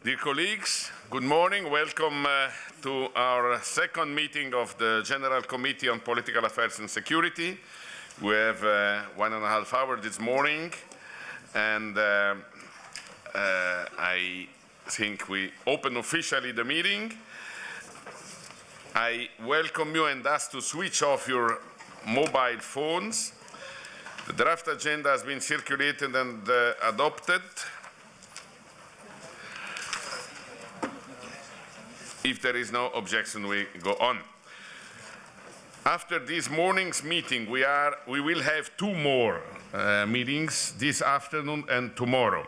Dear colleagues, good morning. Welcome to our second meeting of the General Committee on Political Affairs and Security. We have 1.5 hours this morning, and I think we open officially the meeting. I welcome you and ask to switch off your mobile phones. The draft agenda has been circulated and adopted. If there is no objection, we go on. After this morning's meeting, we will have two more meetings this afternoon and tomorrow.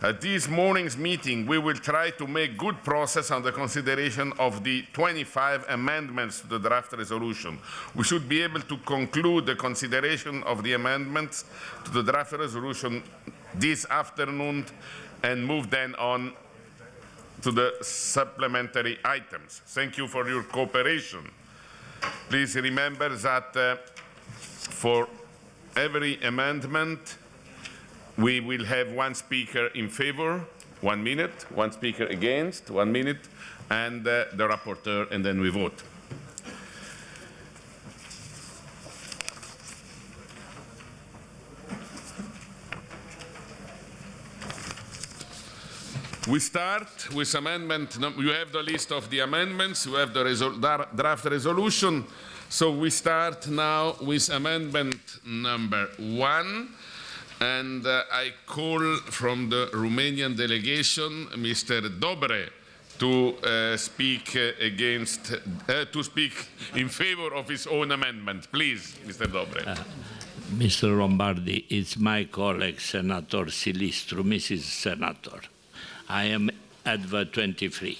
At this morning's meeting, we will try to make good progress on the consideration of the 25 amendments to the draft resolution. We should be able to conclude the consideration of the amendments to the draft resolution this afternoon and move then on to the supplementary items. Thank you for your cooperation. Please remember that for every amendment, we will have one speaker in favor, 1 minute, one speaker against, 1 minute, and the rapporteur, and then we vote. We start with amendment. You have the list of the amendments. You have the draft resolution. So we start now with amendment number 1. And I call from the Romanian delegation, Mr. Dobre, to speak in favor of his own amendment. Please, Mr. Dobre. Mr. Lombardi, it's my colleague, Senator Silistru, Mrs. Senator. I am Advert 23.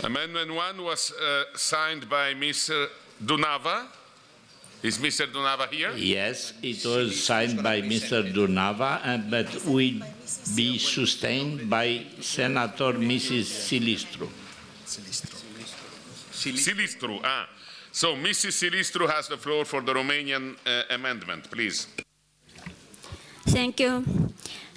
Amendment 1 was signed by Mr. Dunava. Is Mr. Dunava here? Yes, it was signed by Mr. Dunava, but will be sustained by Senator Mrs. Silistru. Silistru. So Mrs. Silistru has the floor for the Romanian amendment, please. Thank you.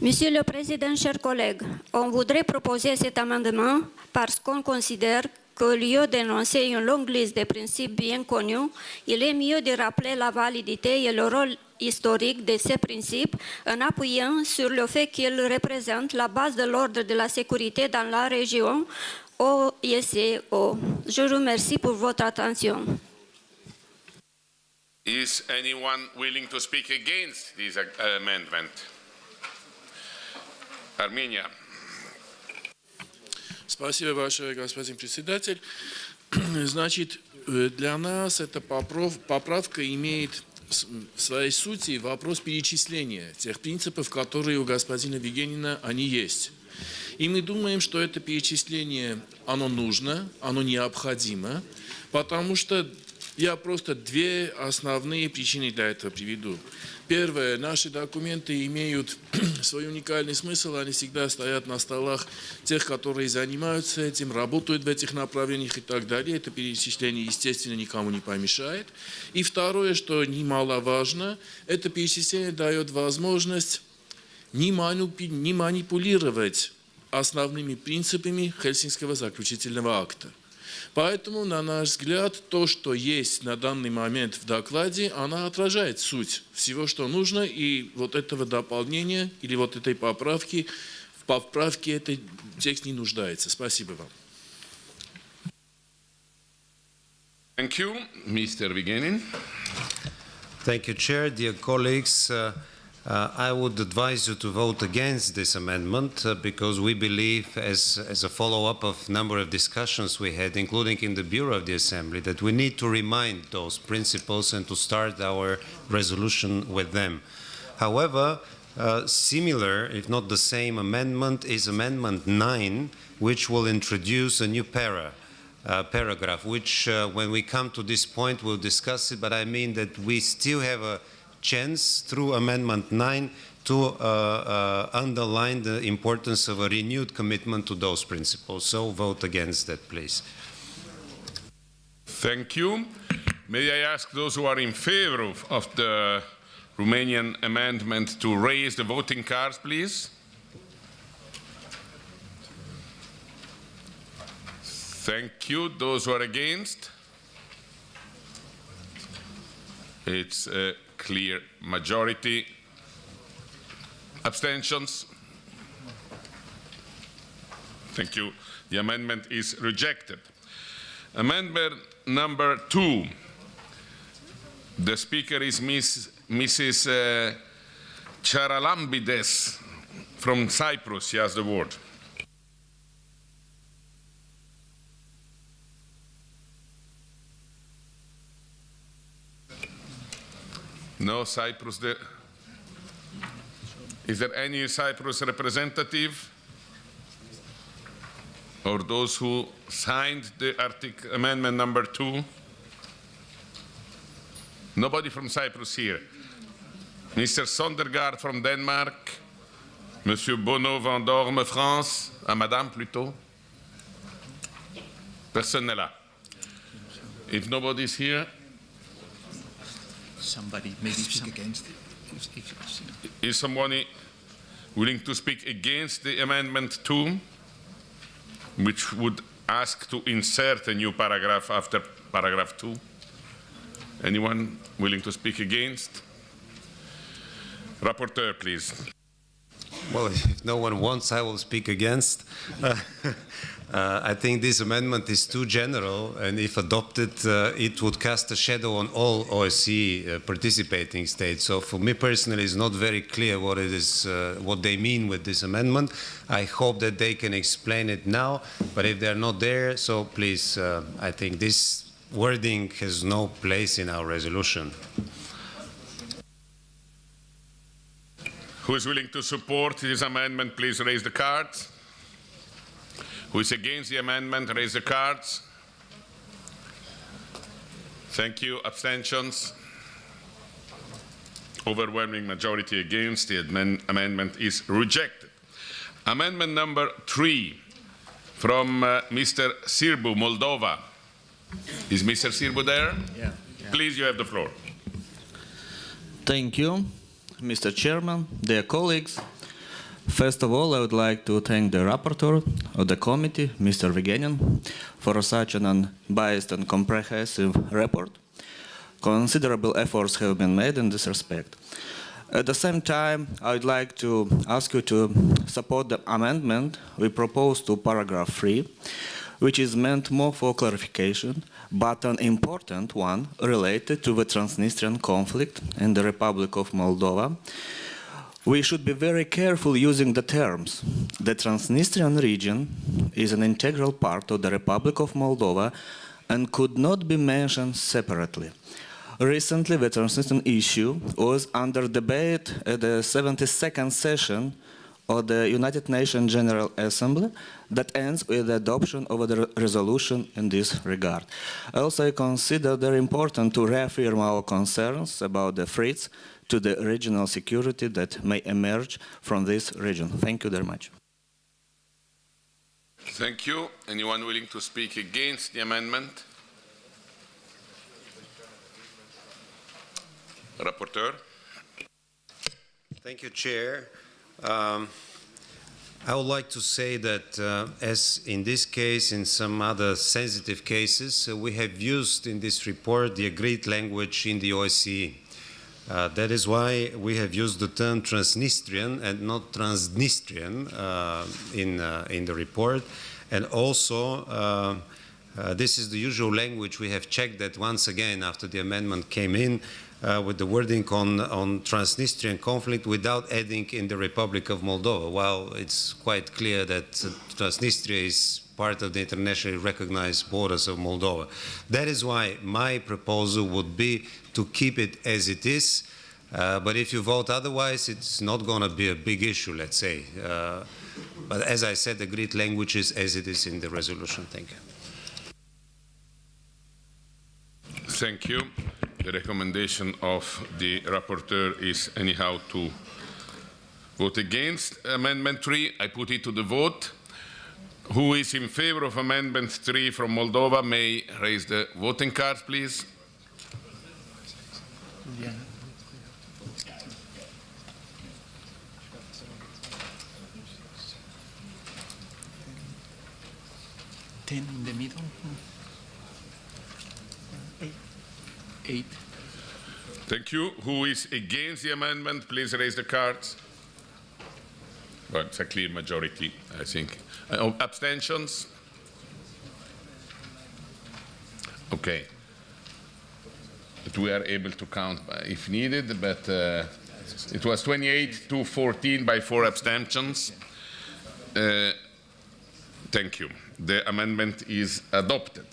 Monsieur le Président, chers collègues, on voudrait proposer cet amendement parce qu'on considère qu'au lieu d'énoncer une longue liste de principes bien connus, il est mieux de rappeler la validité et le rôle historique de ces principes en appuyant sur le fait qu'ils représentent la base de l'ordre de la sécurité dans la région OSCE. Je vous remercie pour votre attention. Is anyone willing to speak against this amendment? Armenia. Спасибо большое, господин председатель. Значит, для нас эта поправка имеет в своей сути вопрос перечисления тех принципов, которые у господина Вигенина они есть. И мы думаем, что это перечисление, оно нужно, оно необходимо, потому что я просто две основные причины для этого приведу. Первое, наши документы имеют свой уникальный смысл, они всегда стоят на столах тех, которые занимаются этим, работают в этих направлениях и так далее. Это перечисление, естественно, никому не помешает. И второе, что немаловажно, это перечисление дает возможность не манипулировать основными принципами Хельсинкского заключительного акта. Поэтому, на наш взгляд, то, что есть на данный момент в докладе, она отражает суть всего, что нужно, и вот этого дополнения или вот этой поправки, в поправке этот текст не нуждается. Спасибо вам. Thank you, Mr. Vigenin. Thank you, Chair. Dear colleagues, I would advise you to vote against this amendment because we believe, as a follow-up of a number of discussions we had, including in the Bureau of the Assembly, that we need to remind those principles and to start our resolution with them. However, similar, if not the same amendment, is Amendment 9, which will introduce a new paragraph, which when we come to this point, we'll discuss it, but I mean that we still have a chance through Amendment 9 to underline the importance of a renewed commitment to those principles. So vote against that, please. Thank you. May I ask those who are in favor of the Romanian amendment to raise the voting cards, please? Thank you. Those who are against? It's a clear majority. Abstentions? Thank you. The amendment is rejected. Amendment number 2. The speaker is Mrs. Charalambides from Cyprus. She has the word. No Cyprus. Is there any Cyprus representative? Or those who signed the amendment number 2? Nobody from Cyprus here. Mr. Sondergaard from Denmark. Monsieur Bonneau Vendorme, France. Madame, plutôt. Personne n'est là. If nobody is here, somebody maybe speak against it. is someone willing to speak against the amendment 2, which would ask to insert a new paragraph after paragraph 2? Anyone willing to speak against? Rapporteur, please. Well, if no one wants, I will speak against. I think this amendment is too general, and if adopted, it would cast a shadow on all OSCE participating states. So for me personally, it's not very clear what it is, what they mean with this amendment. I hope that they can explain it now, but if they're not there, so please, I think this wording has no place in our resolution. Who is willing to support this amendment, please raise the cards. Who is against the amendment, raise the cards. Thank you. Abstentions? Overwhelming majority against. The amendment is rejected. Amendment number 3 from Mr. Sârbu, Moldova. Is Mr. Sârbu there? Yeah. Please, you have the floor. Thank you, Mr. Chairman, dear colleagues. First of all, I would like to thank the rapporteur of the committee, Mr. Vigenin, for such an unbiased and comprehensive report. Considerable efforts have been made in this respect. At the same time, I would like to ask you to support the amendment we propose to paragraph 3, which is meant more for clarification, but an important one related to the Transnistrian conflict in the Republic of Moldova. We should be very careful using the terms. The Transnistrian region is an integral part of the Republic of Moldova and could not be mentioned separately. Recently, the Transnistrian issue was under debate at the 72nd session of the United Nations General Assembly that ends with the adoption of the resolution in this regard. Also, I consider it very important to reaffirm our concerns about the threats to the regional security that may emerge from this region. Thank you very much. Thank you. Anyone willing to speak against the amendment? Rapporteur. Thank you, Chair. I would like to say that as in this case, in some other sensitive cases, we have used in this report the agreed language in the OSCE. That is why we have used the term Transnistrian and not Transnistrian in the report. And also, this is the usual language. We have checked that once again after the amendment came in with the wording on Transnistrian conflict without adding in the Republic of Moldova. While it's quite clear that Transnistria is part of the internationally recognized borders of Moldova. That is why my proposal would be to keep it as it is, but if you vote otherwise, it's not going to be a big issue, let's say. But as I said, the agreed language is as it is in the resolution. Thank you. Thank you. The recommendation of the rapporteur is anyhow to vote against Amendment 3. I put it to the vote. Who is in favor of Amendment 3 from Moldova may raise the voting cards, please. Ten in the middle. Eight. Thank you. Who is against the amendment, please raise the cards. Well, it's a clear majority, I think. Abstentions? Okay. But we are able to count if needed, but it was 28 to 14 by 4 abstentions. Thank you. The amendment is adopted.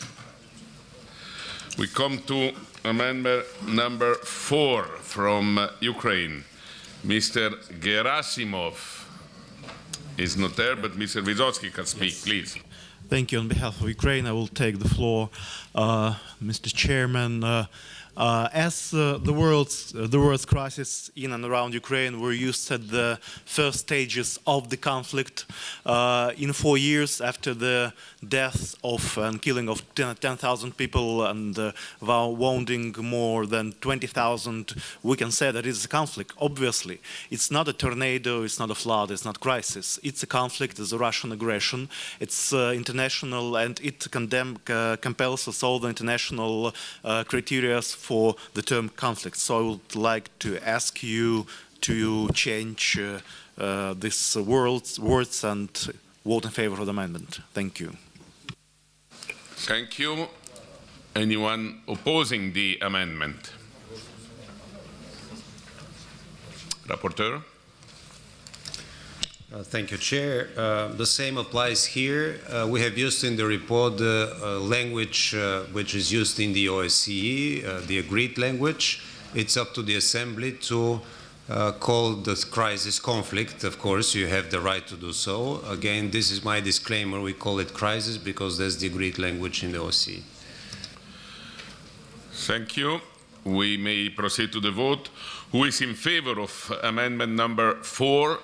We come to amendment number 4 from Ukraine. Mr. Gerasimov is not there, but Mr. Vysotsky can speak, please. Thank you. On behalf of Ukraine, I will take the floor. Mr. Chairman, as the world's crisis in and around Ukraine were used at the first stages of the conflict, in 4 years after the death of and killing of 10,000 people and wounding more than 20,000, we can say that it's a conflict. Obviously, it's not a tornado, it's not a flood, it's not crisis. It's a conflict, it's a Russian aggression. It's international, and it compels us all the international criteria for the term conflict. So I would like to ask you to change these words and vote in favor of the amendment. Thank you. Thank you. Anyone opposing the amendment? Rapporteur? Thank you, Chair. The same applies here. We have used in the report the language which is used in the OSCE, the agreed language. It's up to the Assembly to call this crisis conflict. Of course, you have the right to do so. Again, this is my disclaimer. We call it crisis because that's the agreed language in the OSCE. Thank you. We may proceed to the vote. Who is in favor of amendment number 4?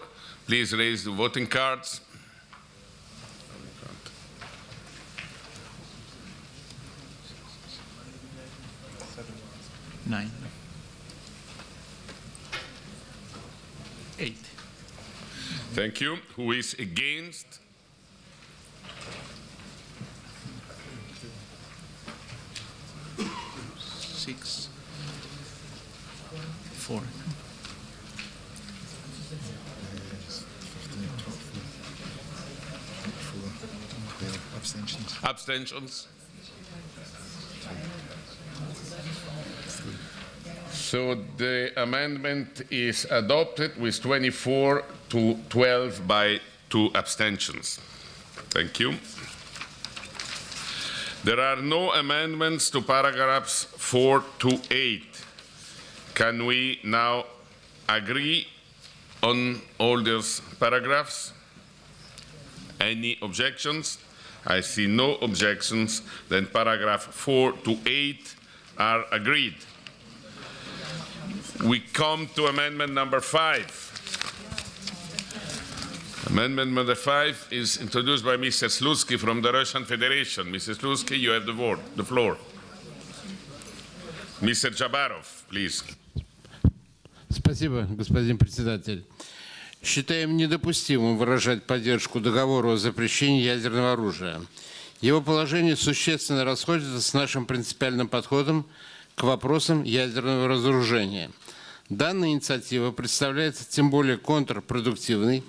Please raise the voting cards. Nine. Eight. Thank you. Who is against? Six. Four. Abstentions. Abstentions? So the amendment is adopted with 24 to 12 by 2 abstentions. Thank you. There are no amendments to paragraphs 4 to 8. Can we now agree on all those paragraphs? Any objections? I see no objections. Then paragraph 4 to 8 are agreed. We come to amendment number 5. Amendment number 5 is introduced by Mr. Slutsky from the Russian Federation. Mr. Slutsky, you have the floor. Mr. Jabarov, please. Спасибо, господин председатель. Считаем недопустимым выражать поддержку договору о запрещении ядерного оружия. Его положение существенно расходится с нашим принципиальным подходом к вопросам ядерного разоружения. Данная инициатива представляется тем более контрпродуктивной,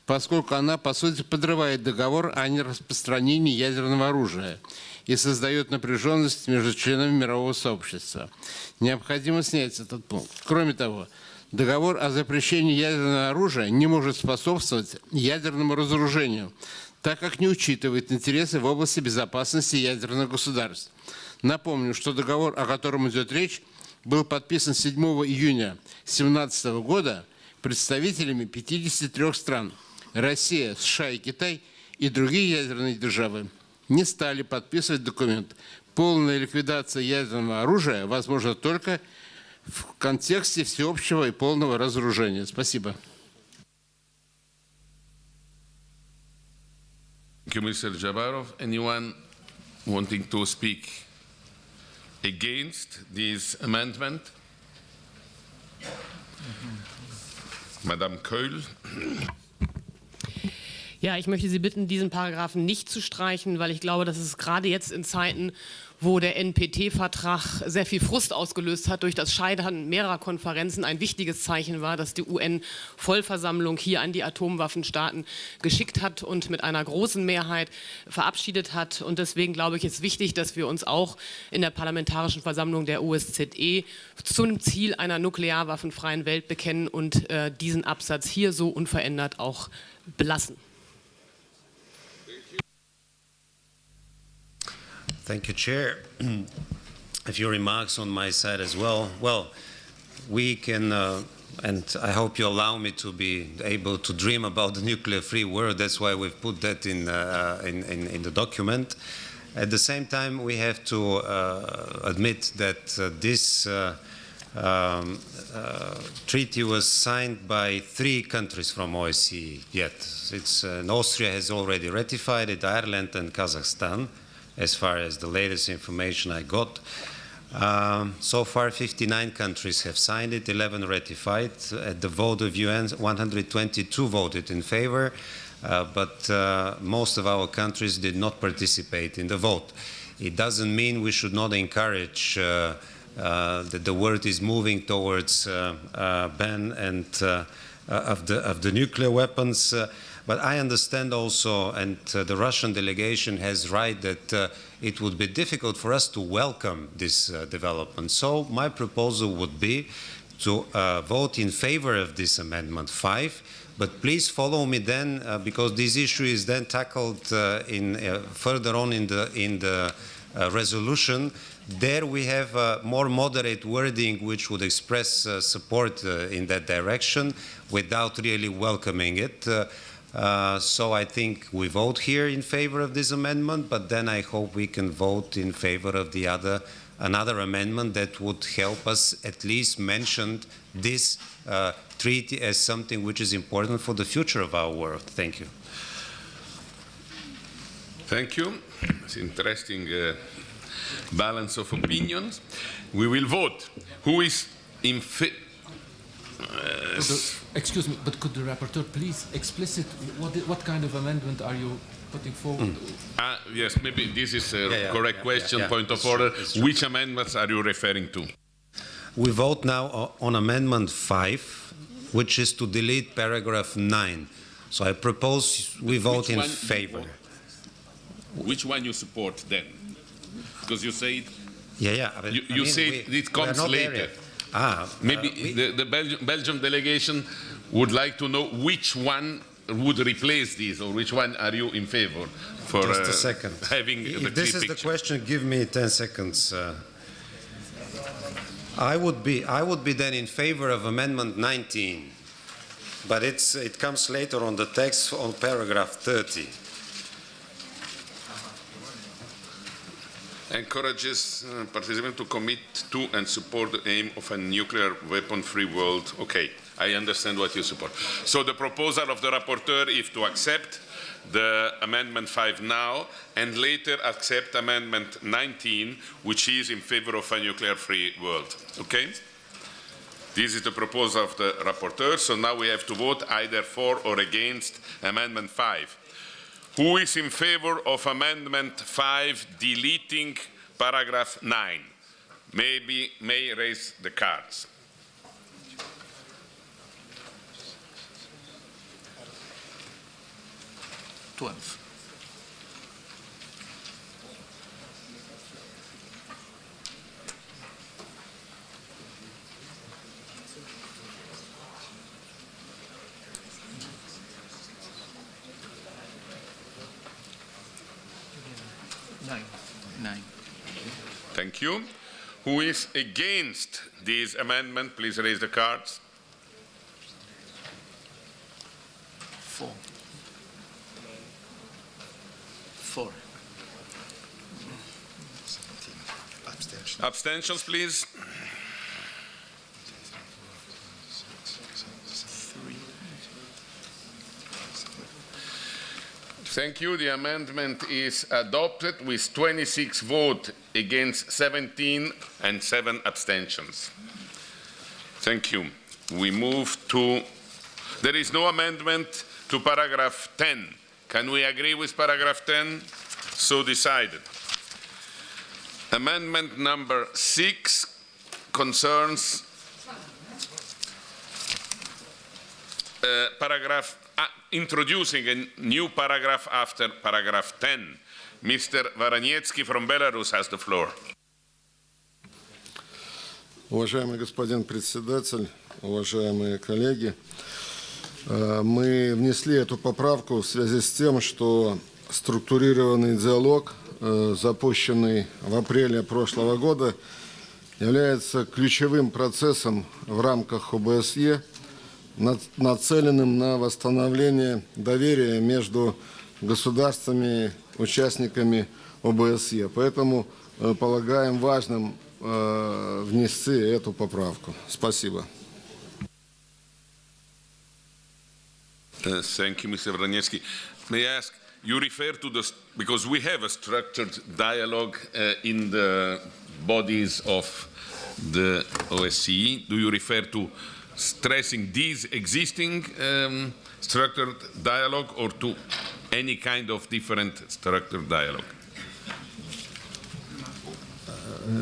поскольку она, по сути, подрывает договор о нераспространении ядерного оружия и создает напряженность между членами мирового сообщества. Необходимо снять этот пункт. Кроме того, договор о запрещении ядерного оружия не может способствовать ядерному разоружению, так как не учитывает интересы в области безопасности ядерных государств. Напомню, что договор, о котором идет речь, был подписан 7 июня 2017 года представителями 53 стран. Россия, США и Китай и другие ядерные державы не стали подписывать документ. Полная ликвидация ядерного оружия возможна только в контексте всеобщего и полного разоружения. Спасибо. Thank you, Mr. Jabarov. Anyone wanting to speak against this amendment? Madame Keul. Ja, ich möchte Sie bitten, diesen Paragraphen nicht zu streichen, weil ich glaube, dass es gerade jetzt in Zeiten, wo der NPT-Vertrag sehr viel Frust ausgelöst hat durch das Scheitern mehrerer Konferenzen, ein wichtiges Zeichen war, dass die UN-Vollversammlung hier an die Atomwaffenstaaten geschickt hat und mit einer großen Mehrheit verabschiedet hat. Und deswegen glaube ich, ist wichtig, dass wir uns auch in der Parlamentarischen Versammlung der OSZE zum Ziel einer nuklearwaffenfreien Welt bekennen und diesen Absatz hier so unverändert auch belassen. Thank you, Chair. A few remarks on my side as well. Well, we can, and I hope you allow me to be able to dream about the nuclear-free world. That's why we've put that in the document. At the same time, we have to admit that this treaty was signed by 3 countries from OSCE yet. Austria has already ratified it, Ireland and Kazakhstan, as far as the latest information I got. So far, 59 countries have signed it, 11 ratified. At the vote of UN, 122 voted in favor, but most of our countries did not participate in the vote. It doesn't mean we should not encourage that the world is moving towards ban and of the nuclear weapons. But I understand also, and the Russian delegation has right, that it would be difficult for us to welcome this development. So my proposal would be to vote in favor of this Amendment 5, but please follow me then, because this issue is then tackled further on in the resolution. There we have more moderate wording which would express support in that direction without really welcoming it. So I think we vote here in favor of this amendment, but then I hope we can vote in favor of another amendment that would help us at least mention this treaty as something which is important for the future of our world. Thank you. Thank you. It's interesting balance of opinions. We will vote. Who is in favor? Excuse me, but could the rapporteur please explicit what kind of amendment are you putting forward? Yes, maybe this is a correct question, point of order. Which amendments are you referring to? We vote now on Amendment 5, which is to delete paragraph 9. So I propose we vote in favor. Which one you support then? Because you say it. You say it comes later. Maybe the Belgian delegation would like to know which one would replace this, or which one are you in favor for Just a second. Having if the this clear is picture. the question, give me 10 seconds. I would be then in favor of Amendment 19, but it comes later on the text on paragraph 30. Encourages participants to commit to and support the aim of a nuclear weapon-free world. Okay, I understand what you support. So the proposal of the rapporteur is to accept the Amendment 5 now and later accept Amendment 19, which is in favor of a nuclear-free world. Okay? This is the proposal of the rapporteur. So now we have to vote either for or against Amendment 5. Who is in favor of Amendment 5, deleting paragraph 9? May raise the cards. Nine. Thank you. Who is against this amendment? Please raise the cards. 4. Abstentions, please. 3. Thank you. The amendment is adopted with 26 votes against 17 and 7 abstentions. Thank you. We move to, there is no amendment to paragraph 10. Can we agree with paragraph 10? So decided. Amendment number 6 concerns introducing a new paragraph after paragraph 10. Mr. Varaniecki from Belarus has the floor. Уважаемый господин председатель, уважаемые коллеги, мы внесли эту поправку в связи с тем, что структурированный диалог, запущенный в апреле прошлого года, является ключевым процессом в рамках ОБСЕ, нацеленным на восстановление доверия между государствами, участниками ОБСЕ. Поэтому полагаем важным внести эту поправку. Спасибо. Thank you, Mr. Vraniecki. May I ask, you refer to the, because we have a structured dialogue in the bodies of the OSCE, do you refer to stressing these existing structured dialogue or to any kind of different structured dialogue?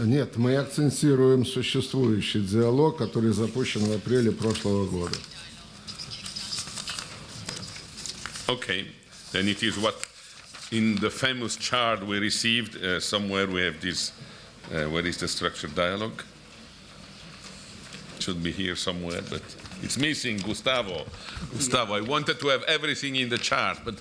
Нет, мы акцентируем существующий диалог, который запущен в апреле прошлого года. Okay, then it is what in the famous chart we received, somewhere we have this, where is the structured dialogue? Should be here somewhere, but it's missing, Gustavo. Gustavo, I wanted to have everything in the chart, but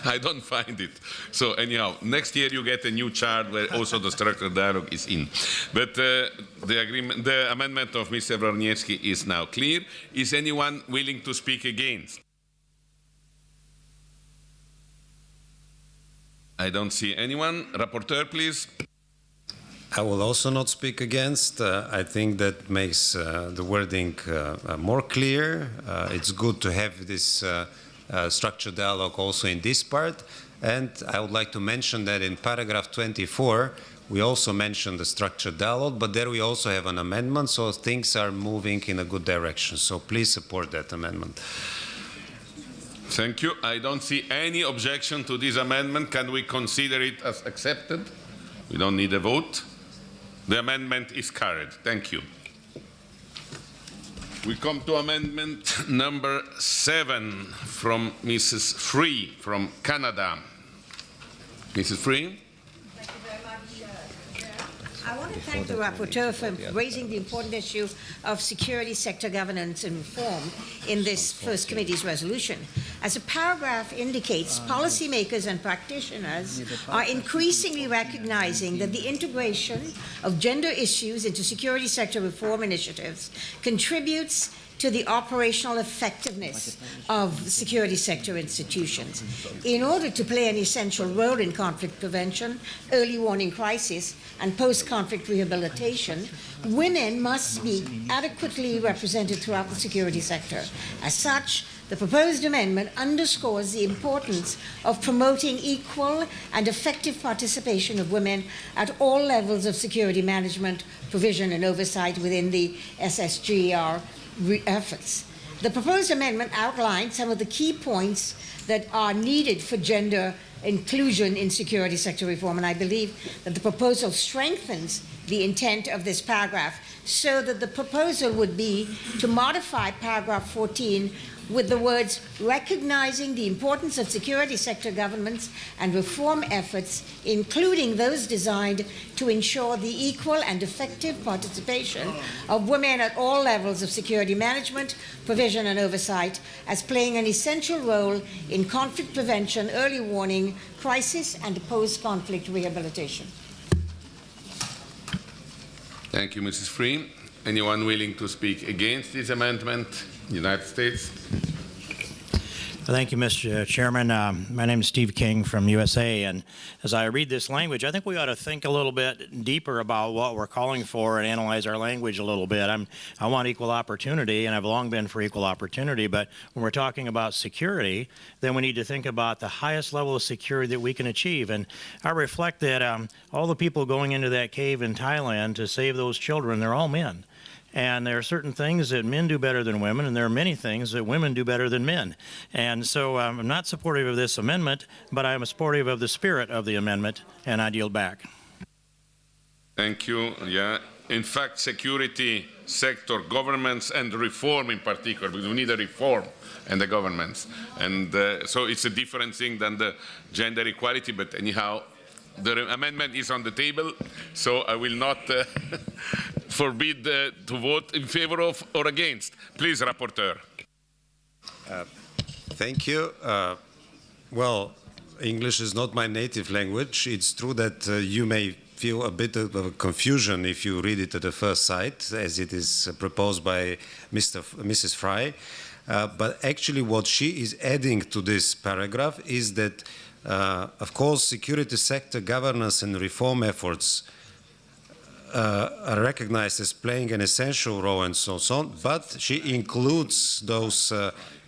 I don't find it. So anyhow, next year you get a new chart where also the structured dialogue is in. But the amendment of Mr. Vraniecki is now clear. Is anyone willing to speak against? I don't see anyone. Rapporteur, please. I will also not speak against. I think that makes the wording more clear. It's good to have this structured dialogue also in this part. And I would like to mention that in paragraph 24, we also mentioned the structured dialogue, but there we also have an amendment, so things are moving in a good direction. So please support that amendment. Thank you. I don't see any objection to this amendment. Can we consider it as accepted? We don't need a vote. The amendment is carried. Thank you. We come to amendment number 7 from Mrs. Free from Canada. Mrs. Free? Thank you very much, Chair. I want to thank the rapporteur for raising the important issue of security sector governance and reform in this first committee's resolution. As the paragraph indicates, policymakers and practitioners are increasingly recognizing that the integration of gender issues into security sector reform initiatives contributes to the operational effectiveness of security sector institutions. In order to play an essential role in conflict prevention, early warning crisis, and post-conflict rehabilitation, women must be adequately represented throughout the security sector. As such, the proposed amendment underscores the importance of promoting equal and effective participation of women at all levels of security management, provision, and oversight within the SSGR efforts. The proposed amendment outlines some of the key points that are needed for gender inclusion in security sector reform, and I believe that the proposal strengthens the intent of this paragraph, so that the proposal would be to modify paragraph 14 with the words recognizing the importance of security sector governance and reform efforts, including those designed to ensure the equal and effective participation of women at all levels of security management, provision, and oversight, as playing an essential role in conflict prevention, early warning, crisis, and post-conflict rehabilitation. Thank you, Mrs. Free. Anyone willing to speak against this amendment? United States. Thank you, Mr. Chairman. My name is Steve King from USA, and as I read this language, I think we ought to think a little bit deeper about what we're calling for and analyze our language a little bit. I want equal opportunity, and I've long been for equal opportunity, but when we're talking about security, then we need to think about the highest level of security that we can achieve. And I reflect that all the people going into that cave in Thailand to save those children, they're all men. And there are certain things that men do better than women, and there are many things that women do better than men. And so I'm not supportive of this amendment, but I'm supportive of the spirit of the amendment, and I'd yield back. Thank you. Yeah. In fact, security sector, governments, and reform in particular, because we need a reform in the governments. And so it's a different thing than the gender equality, but anyhow, the amendment is on the table, so I will not forbid to vote in favor of or against. Please, Rapporteur. Thank you. Well, English is not my native language. It's true that you may feel a bit of a confusion if you read it at the first sight, as it is proposed by Mrs. Fry. But actually what she is adding to this paragraph is that of course, security sector governance and reform efforts are recognized as playing an essential role and so on, but she includes those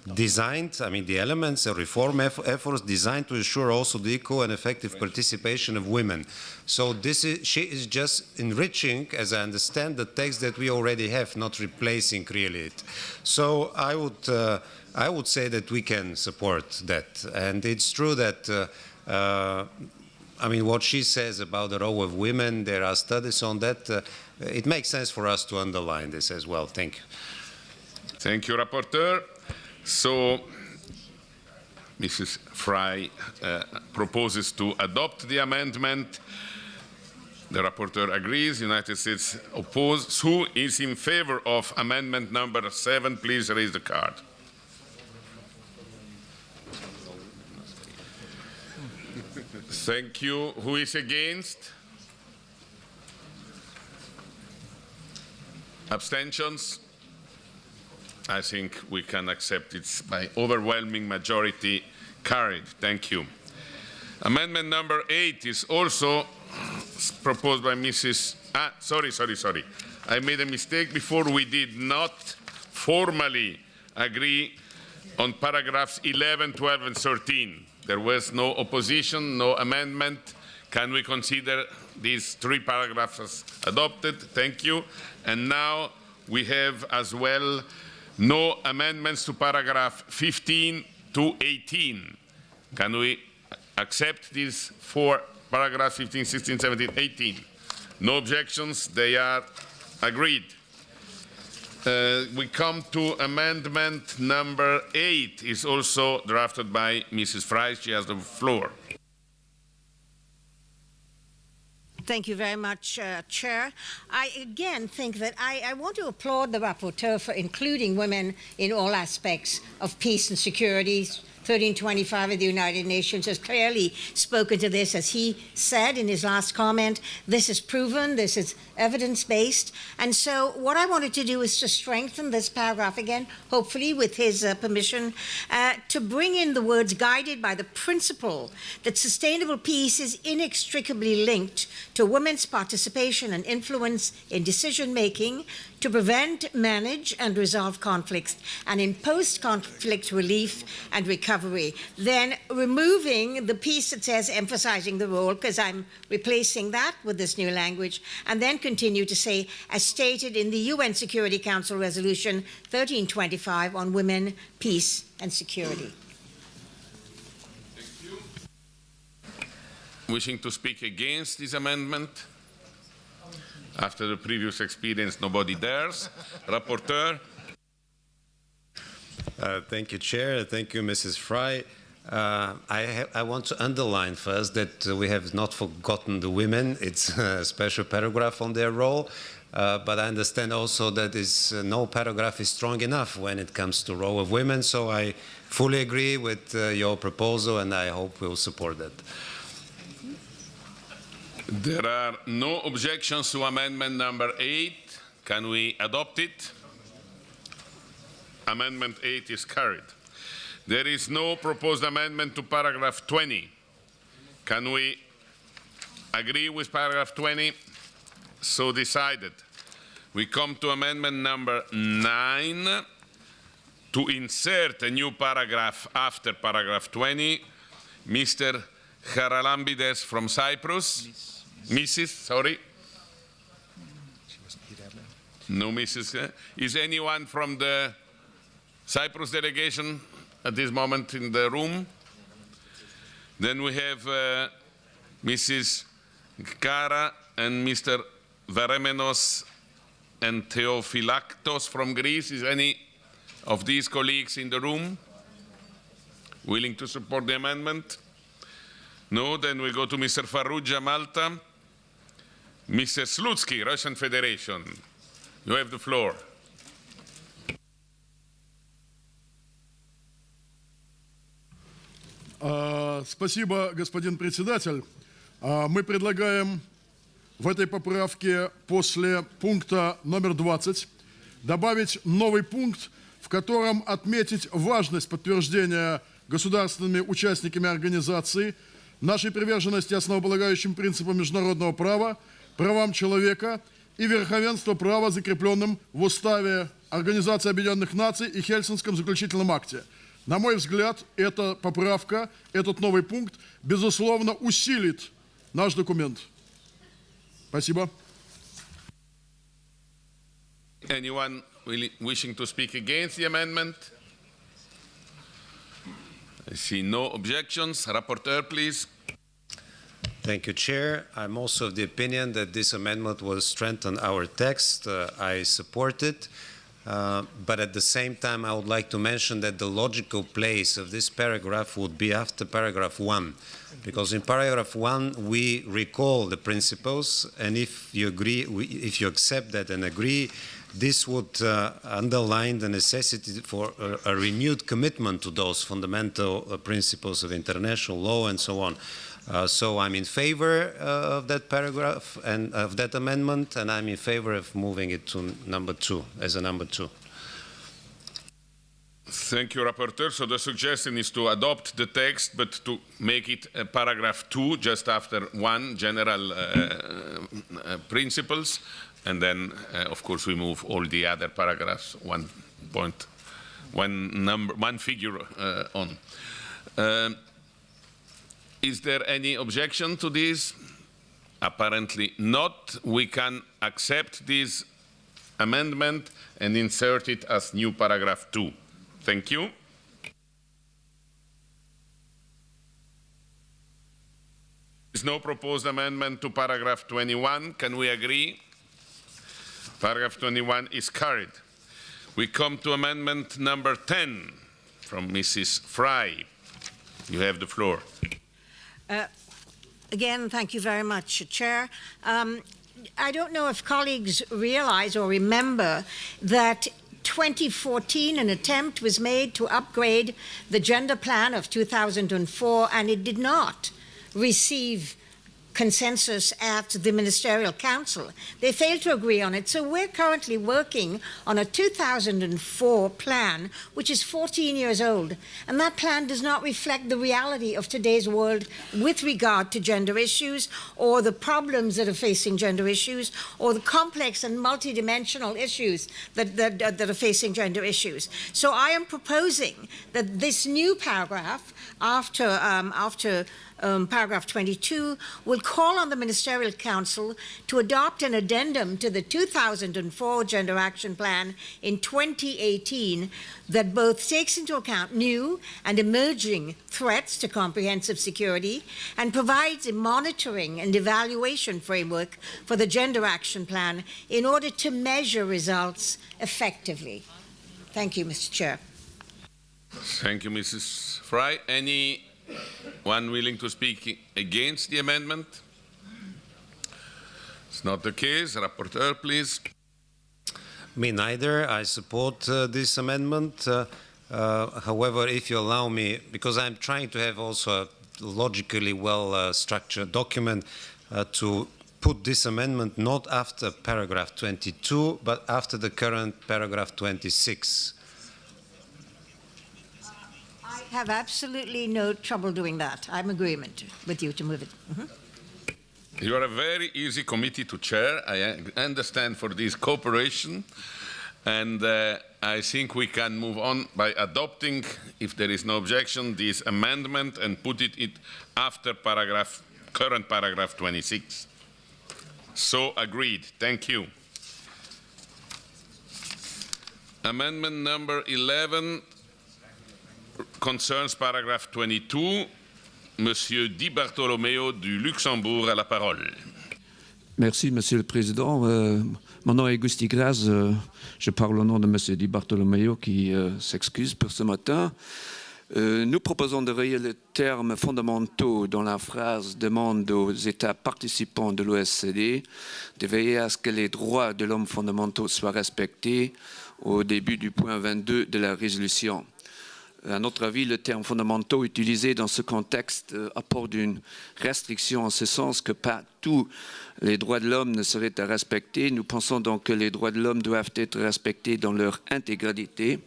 the elements of reform efforts designed to ensure also the equal and effective participation of women. So she is just enriching, as I understand, the text that we already have, not replacing really it. So I would say that we can support that. And it's true that, what she says about the role of women, there are studies on that. It makes sense for us to underline this as well. Thank you. Thank you, Rapporteur. So, Mrs. Fry proposes to adopt the amendment. The Rapporteur agrees. United States opposes. Who is in favor of amendment number 7? Please raise the card. Thank you. Who is against? Abstentions? I think we can accept it by overwhelming majority carried. Thank you. Amendment number 8 is also proposed by Mrs. Sorry. I made a mistake before. We did not formally agree on paragraphs 11, 12, and 13. There was no opposition, no amendment. Can we consider these 3 paragraphs as adopted? Thank you. And now we have as well no amendments to paragraph 15 to 18. Can we accept these 4 paragraphs, 15, 16, 17, 18? No objections, they are agreed. We come to amendment number 8, is also drafted by Mrs. Fry. She has the floor. Thank you very much, Chair. I again think that I want to applaud the rapporteur for including women in all aspects of peace and security. 1325 of the United Nations has clearly spoken to this. As he said in his last comment, this is proven, this is evidence-based. And so what I wanted to do is to strengthen this paragraph again, hopefully with his permission, to bring in the words guided by the principle that sustainable peace is inextricably linked to women's participation and influence in decision-making, to prevent, manage, and resolve conflicts, and in post-conflict relief and recovery. Then removing the piece that says emphasizing the role, because I'm replacing that with this new language, and then continue to say, as stated in the UN Security Council Resolution 1325 on women, peace, and security. Thank you. Wishing to speak against this amendment? After the previous experience, nobody dares. Rapporteur. Thank you, Chair. Thank you, Mrs. Fry. I want to underline first that we have not forgotten the women. It's a special paragraph on their role. But I understand also that no paragraph is strong enough when it comes to role of women. So I fully agree with your proposal, and I hope we'll support that. There are no objections to amendment number 8. Can we adopt it? Amendment 8 is carried. There is no proposed amendment to paragraph 20. Can we agree with paragraph 20? So decided. We come to amendment number 9 to insert a new paragraph after paragraph 20. Mr. Haralambides from Cyprus. Mrs. Sorry. No, Mrs. Is anyone from the Cyprus delegation at this moment in the room? Then we have Mrs. Kara and Mr. Varemenos and Theophylactos from Greece. Is any of these colleagues in the room willing to support the amendment? No, then we go to Mr. Farrugia, Malta. Mr. Slutsky, Russian Federation. You have the floor. Спасибо, господин председатель. Мы предлагаем в этой поправке после пункта номер 20 добавить новый пункт, в котором отметить важность подтверждения государственными участниками организации нашей приверженности основополагающим принципам международного права, правам человека и верховенства права, закрепленным в Уставе Организации Объединенных Наций и Хельсинском заключительном акте. На мой взгляд, эта поправка, этот новый пункт, безусловно, усилит наш документ. Спасибо. Anyone wishing to speak against the amendment? I see no objections. Rapporteur, please. Thank you, Chair. I'm also of the opinion that this amendment will strengthen our text. I support it. But at the same time, I would like to mention that the logical place of this paragraph would be after paragraph 1. Because in paragraph 1, we recall the principles, and if you agree, if you accept that and agree, this would underline the necessity for a renewed commitment to those fundamental principles of international law and so on. So I'm in favor of that paragraph and of that amendment, and I'm in favor of moving it to number 2, as a number 2. Thank you, Rapporteur. So the suggestion is to adopt the text, but to make it paragraph 2, just after 1, general principles, and then, of course, we move all the other paragraphs, one figure on. Is there any objection to this? Apparently not. We can accept this amendment and insert it as new paragraph 2. Thank you. There is no proposed amendment to paragraph 21. Can we agree? Paragraph 21 is carried. We come to amendment number 10 from Mrs. Fry. You have the floor. Again, thank you very much, Chair. I don't know if colleagues realize or remember that 2014 an attempt was made to upgrade the gender plan of 2004, and it did not receive consensus at the Ministerial Council. They failed to agree on it. So we're currently working on a 2004 plan, which is 14 years old. And that plan does not reflect the reality of today's world with regard to gender issues, or the problems that are facing gender issues, or the complex and multidimensional issues that are facing gender issues. So I am proposing that this new paragraph after paragraph 22 will call on the Ministerial Council to adopt an addendum to the 2004 Gender Action Plan in 2018 that both takes into account new and emerging threats to comprehensive security and provides a monitoring and evaluation framework for the Gender Action Plan in order to measure results effectively. Thank you, Mr. Chair. Thank you, Mrs. Fry. Anyone willing to speak against the amendment? It's not the case. Rapporteur, please. Me neither. I support this amendment. However, if you allow me, because I'm trying to have also a logically well-structured document, to put this amendment not after paragraph 22, but after the current paragraph 26. I have absolutely no trouble doing that. I'm in agreement with you to move it. You are a very easy committee to chair. I understand for this cooperation. And I think we can move on by adopting, if there is no objection, this amendment and put it after current paragraph 26. So agreed. Thank you. Amendment number 11 concerns paragraph 22. Monsieur Di Bartolomeo du Luxembourg a la parole. Merci, Monsieur le Président. Mon nom est Gusti Graz. Je parle au nom de Monsieur Di Bartolomeo qui s'excuse pour ce matin. Nous proposons de rayer les termes fondamentaux dans la phrase demande aux États participants de l'OSCE de veiller à ce que les droits de l'homme fondamentaux soient respectés au début du point 22 de la résolution. À notre avis, le terme fondamentaux utilisé dans ce contexte apporte une restriction en ce sens que pas tous les droits de l'homme ne seraient à respecter. Nous pensons donc que les droits de l'homme doivent être respectés dans leur intégralité,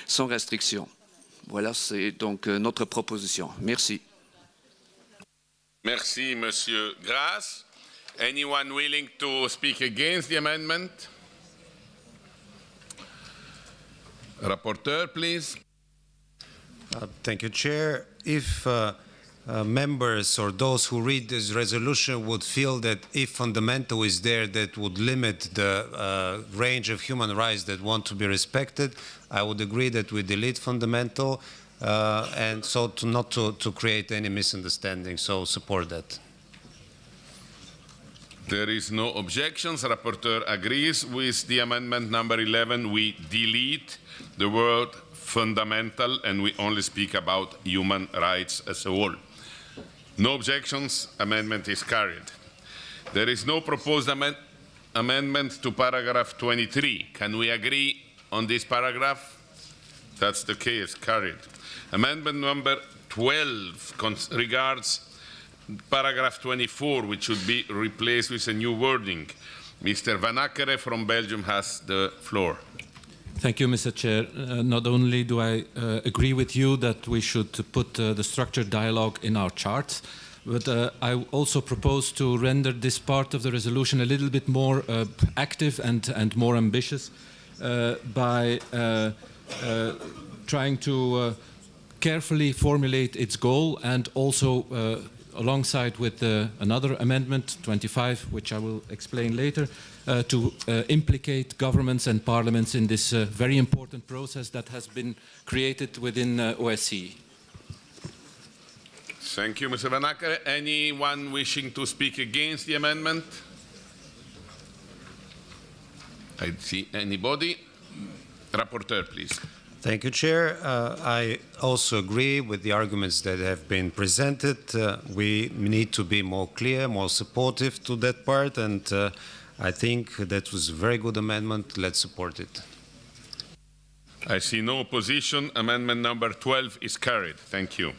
sans restriction. Voilà, c'est donc notre proposition. Merci. Merci, Monsieur Grass. Anyone willing to speak against the amendment? Rapporteur, please. Thank you, Chair. If members or those who read this resolution would feel that if fundamental is there, that would limit the range of human rights that want to be respected, I would agree that we delete fundamental, and so not to create any misunderstanding. So support that. There is no objections. Rapporteur agrees with the amendment number 11. We delete the word fundamental and we only speak about human rights as a whole. No objections. Amendment is carried. There is no proposed amendment to paragraph 23. Can we agree on this paragraph? That's the case. Carried. Amendment number 12 regards paragraph 24, which should be replaced with a new wording. Mr. Van Akkeren from Belgium has the floor. Thank you, Mr. Chair. Not only do I agree with you that we should put the structured dialogue in our charts, but I also propose to render this part of the resolution a little bit more active and more ambitious by trying to carefully formulate its goal and also alongside with another amendment, 25, which I will explain later, to implicate governments and parliaments in this very important process that has been created within OSCE. Thank you, Mr. Van Akkeren. Anyone wishing to speak against the amendment? I see anybody. Rapporteur, please. Thank you, Chair. I also agree with the arguments that have been presented. We need to be more clear, more supportive to that part, and I think that was a very good amendment. Let's support it. I see no opposition. Amendment number 12 is carried. Thank you.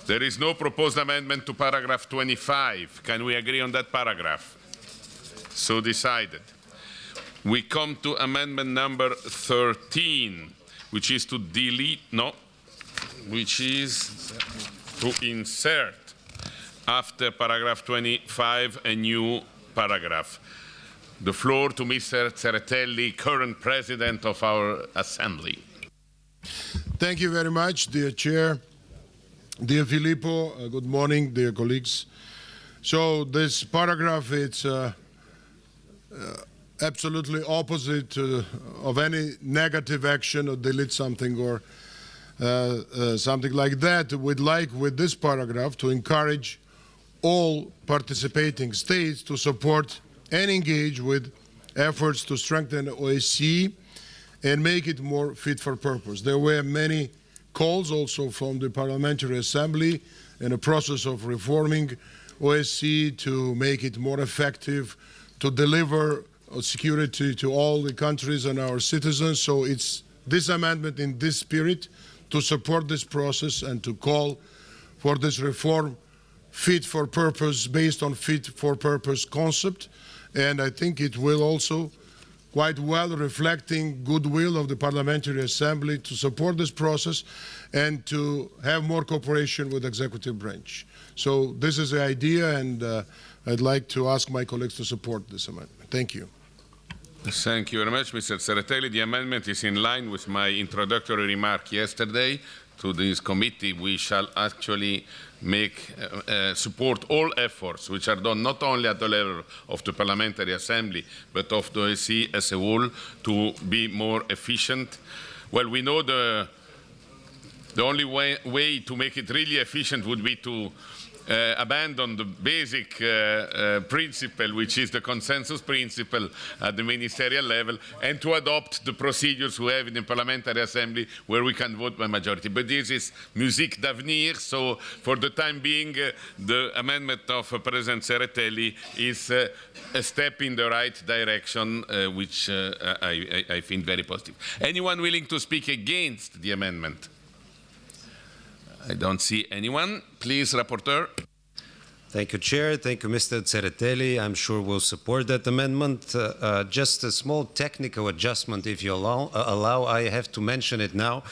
There is no proposed amendment to paragraph 25. Can we agree on that paragraph? So decided. We come to amendment number 13, which is to delete, which is to insert after paragraph 25 a new paragraph. The floor to Mr. Tsereteli, current president of our assembly. Thank you very much, dear Chair. Dear Filippo, good morning, dear colleagues. So this paragraph, it's absolutely opposite of any negative action or delete something or something like that. We'd like with this paragraph to encourage all participating states to support and engage with efforts to strengthen OSCE and make it more fit for purpose. There were many calls also from the Parliamentary Assembly in a process of reforming OSCE to make it more effective, to deliver security to all the countries and our citizens. So it's this amendment in this spirit to support this process and to call for this reform fit for purpose, based on fit for purpose concept. And I think it will also quite well reflecting goodwill of the Parliamentary Assembly to support this process and to have more cooperation with the executive branch. So this is the idea, and I'd like to ask my colleagues to support this amendment. Thank you. Thank you very much, Mr. Tsereteli. The amendment is in line with my introductory remark yesterday to this committee. We shall actually support all efforts which are done not only at the level of the Parliamentary Assembly, but of the OSCE as a whole to be more efficient. Well, we know the only way to make it really efficient would be to abandon the basic principle, which is the consensus principle at the ministerial level, and to adopt the procedures we have in the Parliamentary Assembly where we can vote by majority. But this is musique d'avenir, so for the time being, the amendment of President Tsereteli is a step in the right direction, which I think very positive. Anyone willing to speak against the amendment? I don't see anyone. Please, Rapporteur. Thank you, Chair. Thank you, Mr. Tsereteli. I'm sure we'll support that amendment. Just a small technical adjustment, if you allow. I have to mention it now.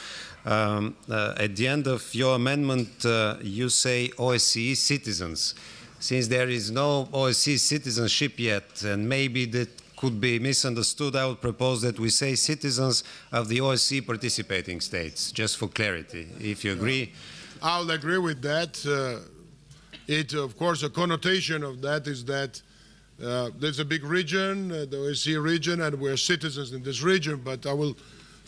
At the end of your amendment, you say OSCE citizens. Since there is no OSCE citizenship yet, and maybe that could be misunderstood, I would propose that we say citizens of the OSCE participating states, just for clarity. If you agree. I'll agree with that. Of course, a connotation of that is that there's a big region, the OSCE region, and we're citizens in this region, but I will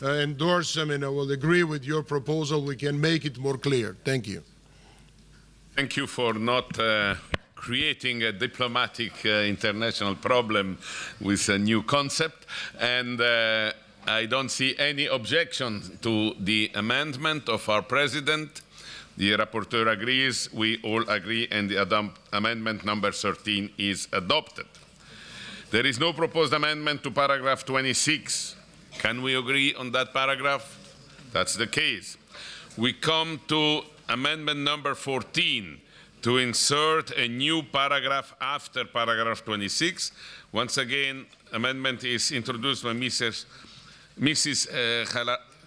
endorse them and I will agree with your proposal. We can make it more clear. Thank you. Thank you for not creating a diplomatic international problem with a new concept. And I don't see any objection to the amendment of our President. The rapporteur agrees, we all agree, and the amendment number 13 is adopted. There is no proposed amendment to paragraph 26. Can we agree on that paragraph? That's the case. We come to amendment number 14 to insert a new paragraph after paragraph 26. Once again, amendment is introduced by Mrs.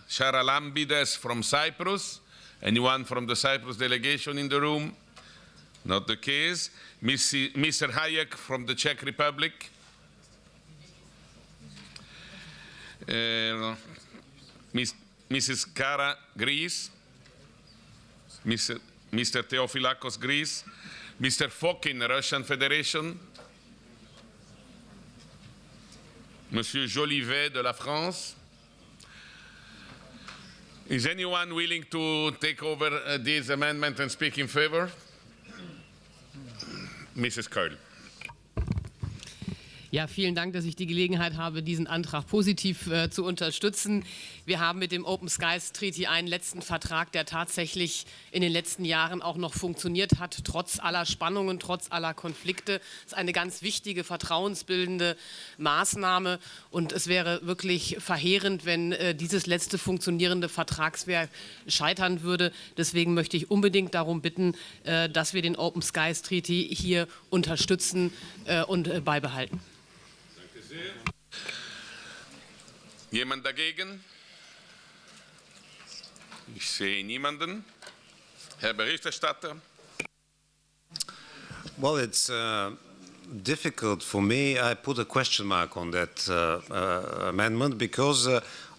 Charalambides from Cyprus. Anyone from the Cyprus delegation in the room? Not the case. Mr. Hayek from the Czech Republic. Mrs. Kara, Greece. Mr. Theophilakos, Greece. Mr. Fokin, Russian Federation. Monsieur Jolivet de la France. Is anyone willing to take over this amendment and speak in favor? Mrs. Curl. Ja, vielen Dank, dass ich die Gelegenheit habe, diesen Antrag positiv zu unterstützen. Wir haben mit dem Open Skies Treaty einen letzten Vertrag, der tatsächlich in den letzten Jahren auch noch funktioniert hat, trotz aller Spannungen, trotz aller Konflikte. Es ist eine ganz wichtige, vertrauensbildende Maßnahme und es wäre wirklich verheerend, wenn dieses letzte funktionierende Vertragswerk scheitern würde. Deswegen möchte ich unbedingt darum bitten, dass wir den Open Skies Treaty hier unterstützen und beibehalten. Jemand dagegen? Ich sehe niemanden. Herr Berichterstatter. Well, it's difficult for me. I put a question mark on that amendment because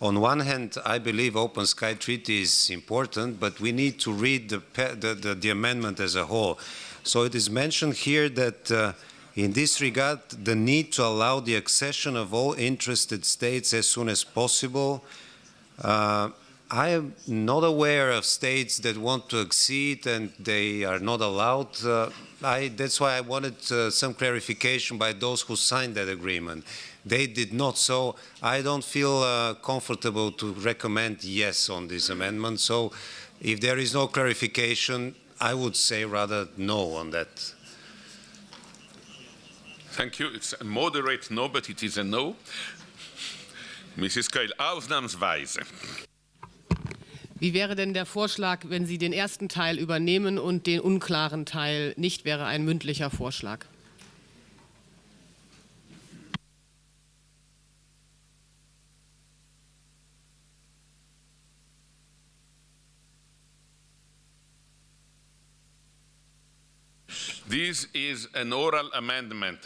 on one hand, I believe Open Sky Treaty is important, but we need to read the amendment as a whole. So it is mentioned here that in this regard, the need to allow the accession of all interested states as soon as possible. I am not aware of states that want to accede and they are not allowed. That's why I wanted some clarification by those who signed that agreement. They did not, so I don't feel comfortable to recommend yes on this amendment. So if there is no clarification, I would say rather no on that. Thank you. It's a moderate no, but it is a no. Mrs. Keul, ausnahmsweise. Wie wäre denn der Vorschlag, wenn Sie den ersten Teil übernehmen und den unklaren Teil nicht, wäre ein mündlicher Vorschlag? This is an oral amendment.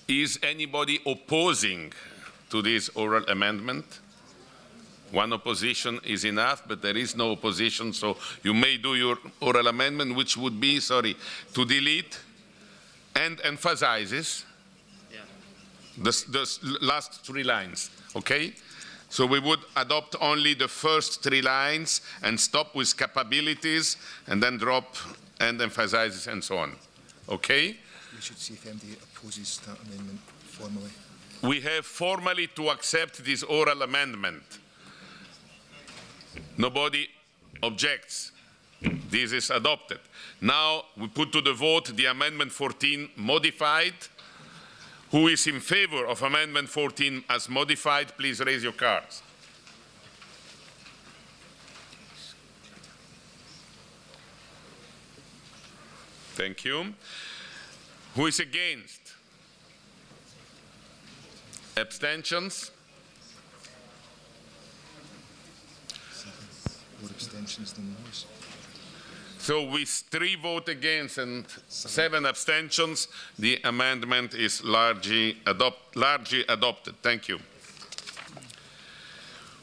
Is anybody opposing to this oral amendment? One opposition is enough, but there is no opposition, so you may do your oral amendment, which would be, to delete and emphasizes the last 3 lines, okay? So we would adopt only the first 3 lines and stop with capabilities and then drop and emphasizes and so on, okay? We should see if MD opposes that amendment formally. We have formally to accept this oral amendment. Nobody objects. This is adopted. Now we put to the vote the amendment 14 modified. Who is in favor of amendment 14 as modified, please raise your cards. Thank you. Who is against? Abstentions? More abstentions than no's. So with 3 votes against and 7 abstentions, the amendment is largely adopted. Thank you.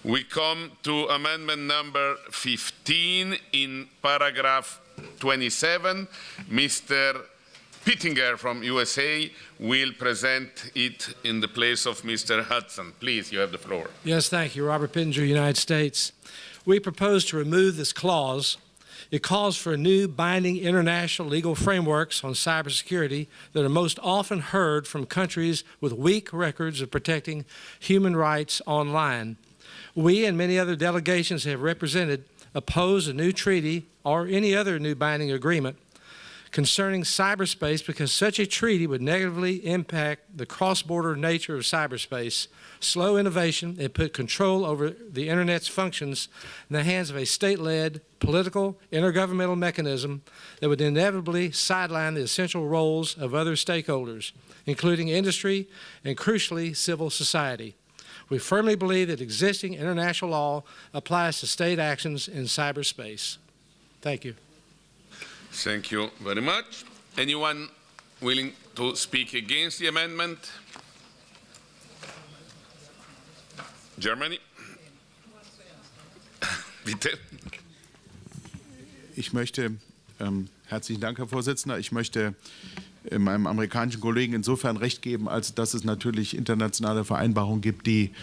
We come to amendment number 15 in paragraph 27. Mr. Pittinger from USA will present it in the place of Mr. Hudson. Please, you have the floor. Yes, thank you. Robert Pittinger, United States. We propose to remove this clause. It calls for new binding international legal frameworks on cybersecurity that are most often heard from countries with weak records of protecting human rights online. We and many other delegations have represented oppose a new treaty or any other new binding agreement concerning cyberspace because such a treaty would negatively impact the cross-border nature of cyberspace, slow innovation, and put control over the Internet's functions in the hands of a state-led, political, intergovernmental mechanism that would inevitably sideline the essential roles of other stakeholders, including industry and, crucially, civil society. We firmly believe that existing international law applies to state actions in cyberspace. Thank you. Thank you very much. Anyone willing to speak against the amendment? Germany? Bitte. Ich möchte, herzlichen Dank, Herr Vorsitzender, ich möchte meinem amerikanischen Kollegen insofern recht geben, als dass es natürlich internationale Vereinbarungen gibt, die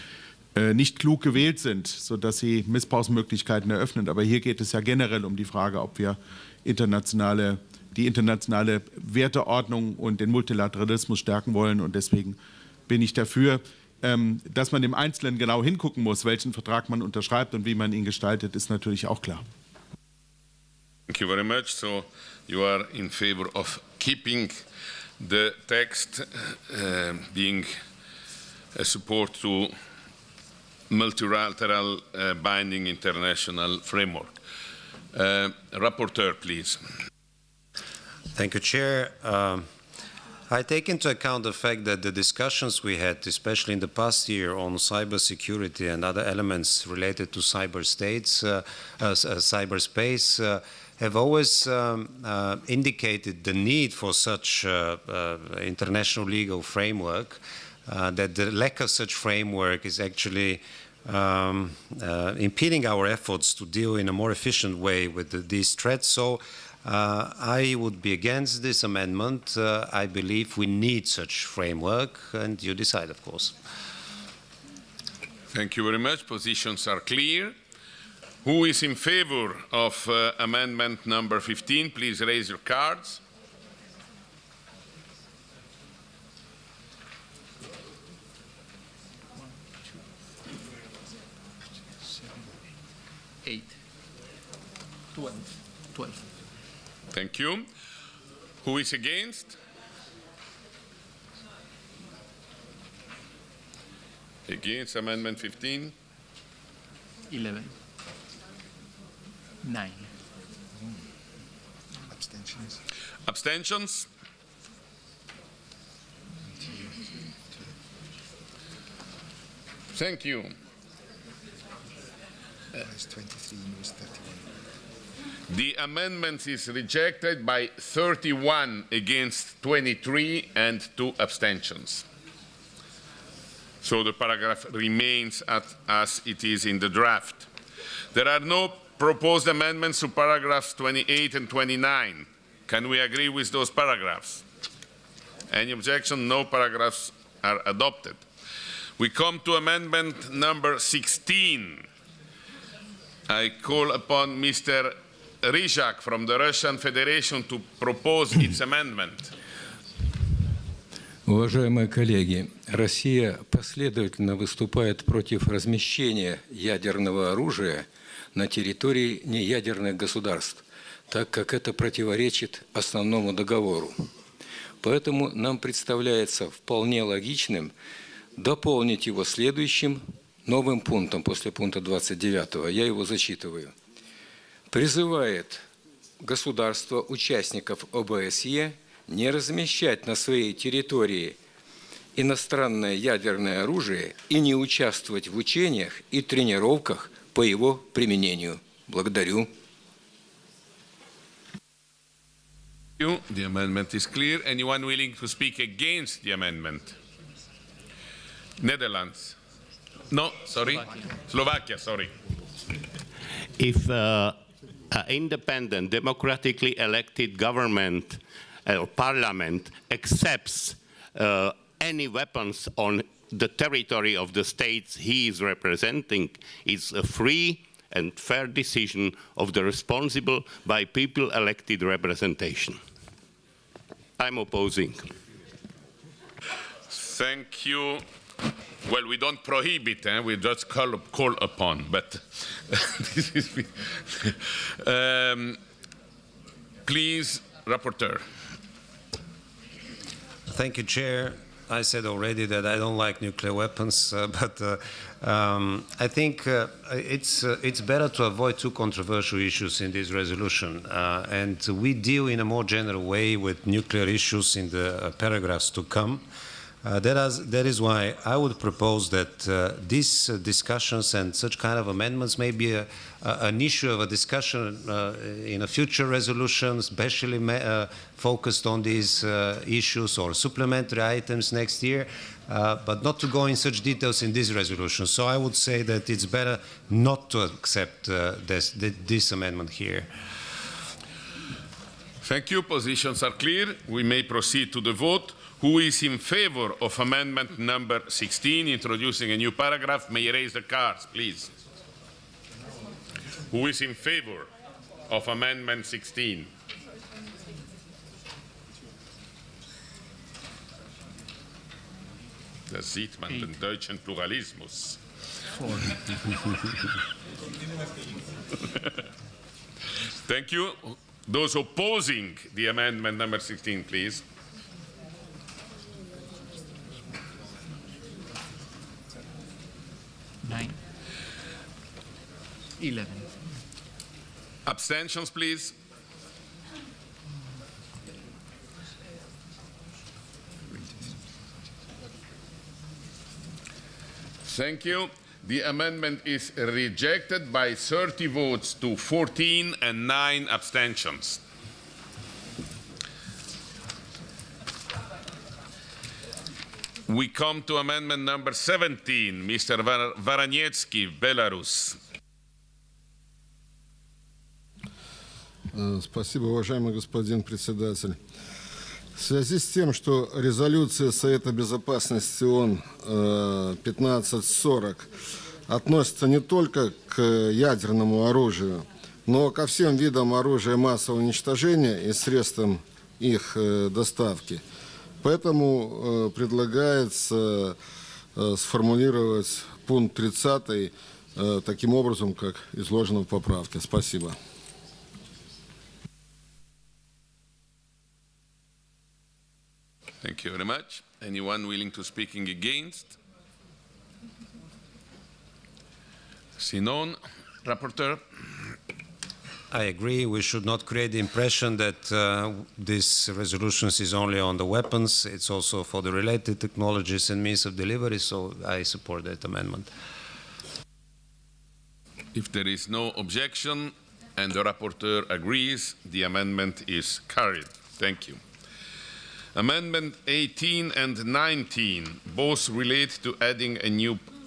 nicht klug gewählt sind, sodass sie Missbrauchsmöglichkeiten eröffnen. Aber hier geht es ja generell um die Frage, ob wir die internationale Werteordnung und den Multilateralismus stärken wollen. Und deswegen bin ich dafür, dass man im Einzelnen genau hingucken muss, welchen Vertrag man unterschreibt und wie man ihn gestaltet, ist natürlich auch klar. Thank you very much. So you are in favor of keeping the text being a support to multilateral binding international framework. Rapporteur, please. Thank you, Chair. I take into account the fact that the discussions we had, especially in the past year, on cybersecurity and other elements related to cyberspace, have always indicated the need for such international legal framework, that the lack of such framework is actually impeding our efforts to deal in a more efficient way with these threats. So I would be against this amendment. I believe we need such framework, and you decide, of course. Thank you very much. Positions are clear. Who is in favor of amendment number 15? Please raise your cards. Eight. 12. Thank you. Who is against? Against amendment 15? 11. 9. Abstentions. Abstentions? Thank you. It's 23, no, it's 31. The amendment is rejected by 31 against 23 and 2 abstentions. So the paragraph remains as it is in the draft. There are no proposed amendments to paragraphs 28 and 29. Can we agree with those paragraphs? Any objection? No paragraphs are adopted. We come to amendment number 16. I call upon Mr. Rizhak from the Russian Federation to propose its amendment. Уважаемые коллеги, Россия последовательно выступает против размещения ядерного оружия на территории неядерных государств, так как это противоречит основному договору. Поэтому нам представляется вполне логичным дополнить его следующим новым пунктом после пункта 29. Я его зачитываю. Призывает государства-участников ОБСЕ не размещать на своей территории иностранное ядерное оружие и не участвовать в учениях и тренировках по его применению. Благодарю. The amendment is clear. Anyone willing to speak against the amendment? Netherlands. No, sorry. Slovakia, sorry. If an independent, democratically elected government or parliament accepts any weapons on the territory of the states he is representing, it's a free and fair decision of the responsible by people elected representation. I'm opposing. Thank you. Well, we don't prohibit, we just call upon, but this is... please, Rapporteur. Thank you, Chair. I said already that I don't like nuclear weapons, but I think it's better to avoid too controversial issues in this resolution. And we deal in a more general way with nuclear issues in the paragraphs to come. That is why I would propose that these discussions and such kind of amendments may be an issue of a discussion in a future resolution, especially focused on these issues or supplementary items next year, but not to go in such details in this resolution. So I would say that it's better not to accept this amendment here. Thank you. Positions are clear. We may proceed to the vote. Who is in favor of amendment number 16, introducing a new paragraph, may raise the cards, please. Who is in favor of amendment 16? Da sieht man den deutschen Pluralismus. Thank you. Those opposing the amendment number 16, please. 9, 11. Abstentions, please. Thank you. The amendment is rejected by 30 votes to 14 and 9 abstentions. We come to amendment number 17, Mr. Voronetsky, Belarus. Спасибо, уважаемый господин председатель. В связи с тем, что резолюция Совета Безопасности ООН 1540 относится не только к ядерному оружию, но ко всем видам оружия массового уничтожения и средствам их доставки, поэтому предлагается сформулировать пункт 30 таким образом, как изложено в поправке. Спасибо. Thank you very much. Anyone willing to speaking against? See none. Rapporteur. I agree. We should not create the impression that this resolution is only on the weapons. It's also for the related technologies and means of delivery, so I support that amendment. If there is no objection, and the rapporteur agrees. The amendment is carried. Thank you. Amendment 18 and 19 both relate to adding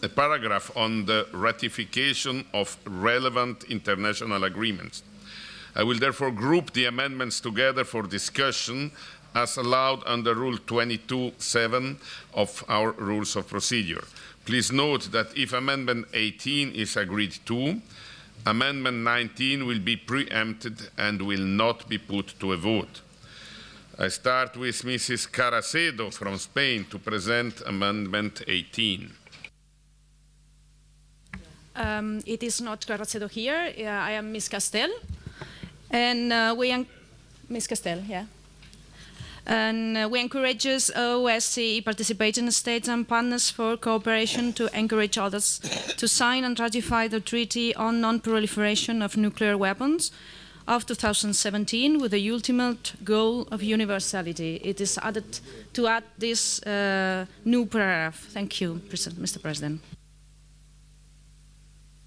a paragraph on the ratification of relevant international agreements. I will therefore group the amendments together for discussion as allowed under Rule 22(7) of our Rules of Procedure. Please note that if Amendment 18 is agreed to, Amendment 19 will be preempted and will not be put to a vote. I start with Mrs. Caracedo from Spain to present Amendment 18. It is not Caracedo here. I am Ms. Castel. And Ms. Castel, yeah. And we encourage OSCE participating states and partners for cooperation to encourage others to sign and ratify the Treaty on Non-Proliferation of Nuclear Weapons of 2017 with the ultimate goal of universality. It is added to add this new paragraph. Thank you, Mr. President.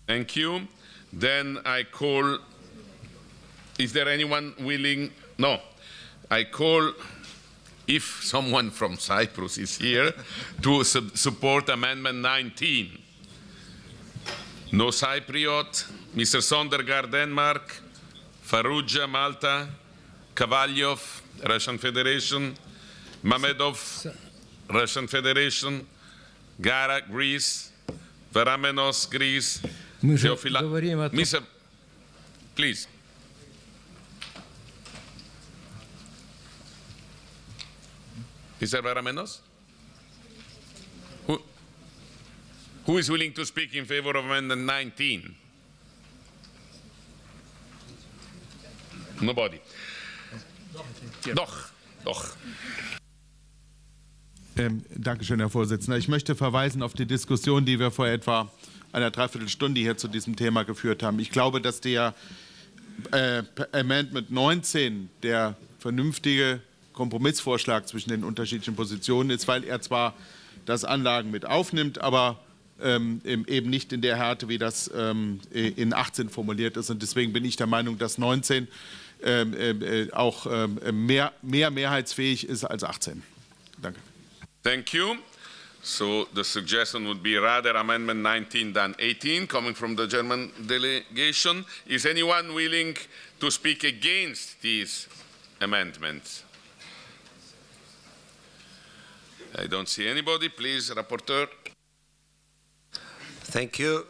Thank you. Then I call, is there anyone willing? No. I call, if someone from Cyprus is here, to support Amendment 19. No Cypriot. Mr. Sondergaard, Denmark. Farrugia, Malta. Kavalyov, Russian Federation. Mamedov, Russian Federation. Gara, Greece. Varamenos, Greece. Mr. Please. Mr. Varamenos? Who is willing to speak in favor of Amendment 19? Nobody. Doch. Dankeschön, Herr Vorsitzender. Ich möchte verweisen auf die Diskussion, die wir vor etwa einer Dreiviertelstunde hier zu diesem Thema geführt haben. Ich glaube, dass der Amendment 19 der vernünftige Kompromissvorschlag zwischen den unterschiedlichen Positionen ist, weil er zwar das Anlagen mit aufnimmt, aber eben nicht in der Härte, wie das in 18 formuliert ist. Und deswegen bin ich der Meinung, dass 19 auch mehr mehrheitsfähig ist als 18. Danke. Thank you. So the suggestion would be rather Amendment 19 than 18, coming from the German delegation. Is anyone willing to speak against these amendments? I don't see anybody. Please, Rapporteur. Thank you.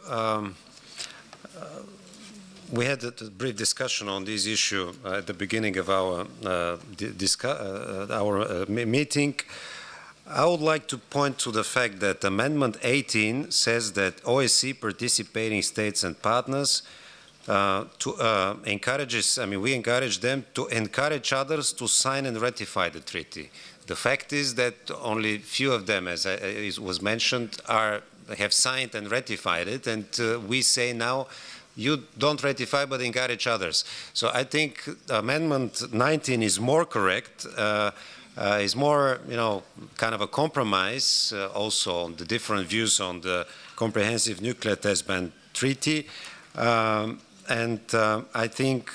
We had a brief discussion on this issue at the beginning of our meeting. I would like to point to the fact that Amendment 18 says that OSCE participating states and partners we encourage them to encourage others to sign and ratify the treaty. The fact is that only few of them, as it was mentioned, have signed and ratified it, and we say now, you don't ratify but encourage others. So I think Amendment 19 is more correct, is more, kind of a compromise also on the different views on the Comprehensive Nuclear Test Ban Treaty. And I think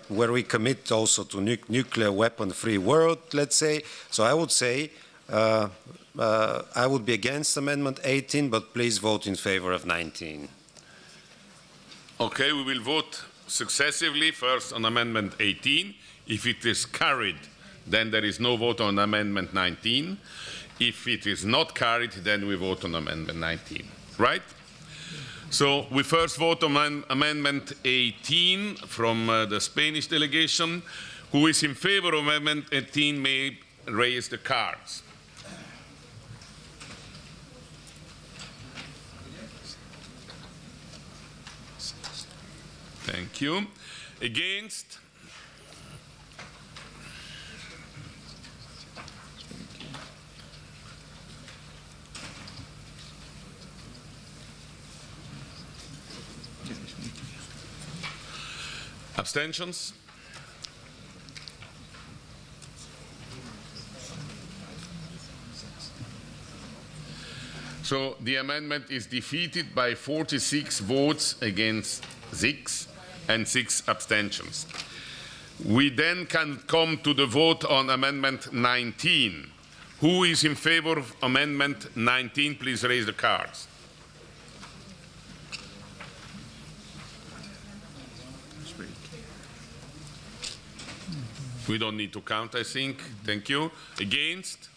where we commit also to nuclear weapon-free world, let's say, so I would say I would be against Amendment 18, but please vote in favor of 19. Okay, we will vote successively first on Amendment 18. If it is carried, then there is no vote on Amendment 19. If it is not carried, then we vote on Amendment 19, right? So we first vote on Amendment 18 from the Spanish delegation. Who is in favor of Amendment 18 may raise the cards. Thank you. Against? Abstentions? So the amendment is defeated by 46 votes against 6 and 6 abstentions. We then can come to the vote on Amendment 19. Who is in favor of Amendment 19? Please raise the cards. We don't need to count, I think. Thank you. Against?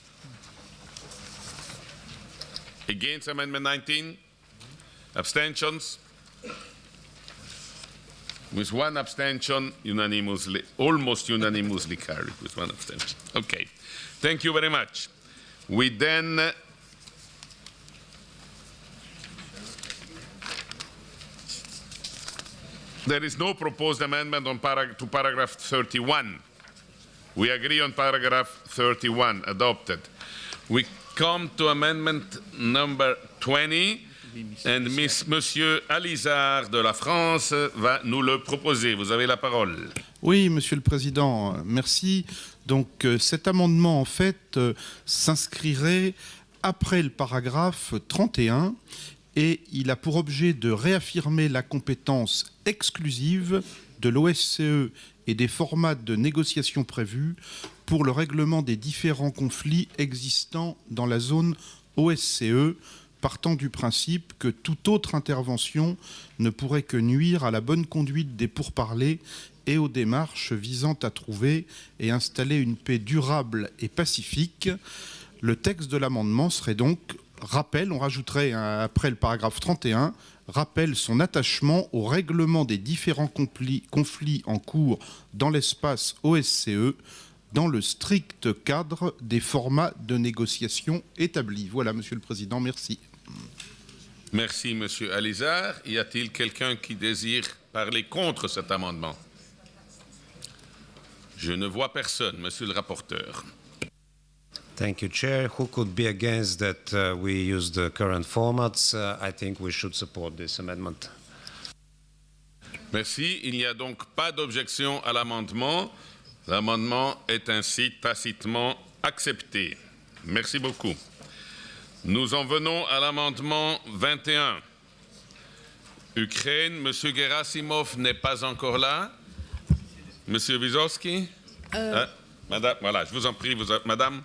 Against Amendment 19? Abstentions? With 1 abstention, unanimously, almost unanimously carried with 1 abstention. Okay. Thank you very much. We then there is no proposed amendment on to paragraph 31. We agree on paragraph 31, adopted. We come to amendment number 20, and Monsieur Alizard de la France va nous le proposer. Vous avez la parole. Oui, Monsieur le Président, merci. Donc cet amendement, en fait, s'inscrirait après le paragraphe 31 et il a pour objet de réaffirmer la compétence exclusive de l'OSCE et des formats de négociation prévus pour le règlement des différents conflits existants dans la zone OSCE, partant du principe que toute autre intervention ne pourrait que nuire à la bonne conduite des pourparlers et aux démarches visant à trouver et installer une paix durable et pacifique. Le texte de l'amendement serait donc rappel, on rajouterait après le paragraphe 31, rappelle son attachement au règlement des différents conflits en cours dans l'espace OSCE dans le strict cadre des formats de négociation établis. Voilà, Monsieur le Président, merci. Merci, Monsieur Alizard. Y a-t-il quelqu'un qui désire parler contre cet amendement? Je ne vois personne, Monsieur le rapporteur. Thank you, Chair. Who could be against that we use the current formats? I think we should support this amendment. Merci. Il n'y a donc pas d'objection à l'amendement. L'amendement est ainsi tacitement accepté. Merci beaucoup. Nous en venons à l'amendement 21. Ukraine, Monsieur Gerasimov n'est pas encore là. Monsieur Wysowski? Madame, voilà, je vous en prie, Madame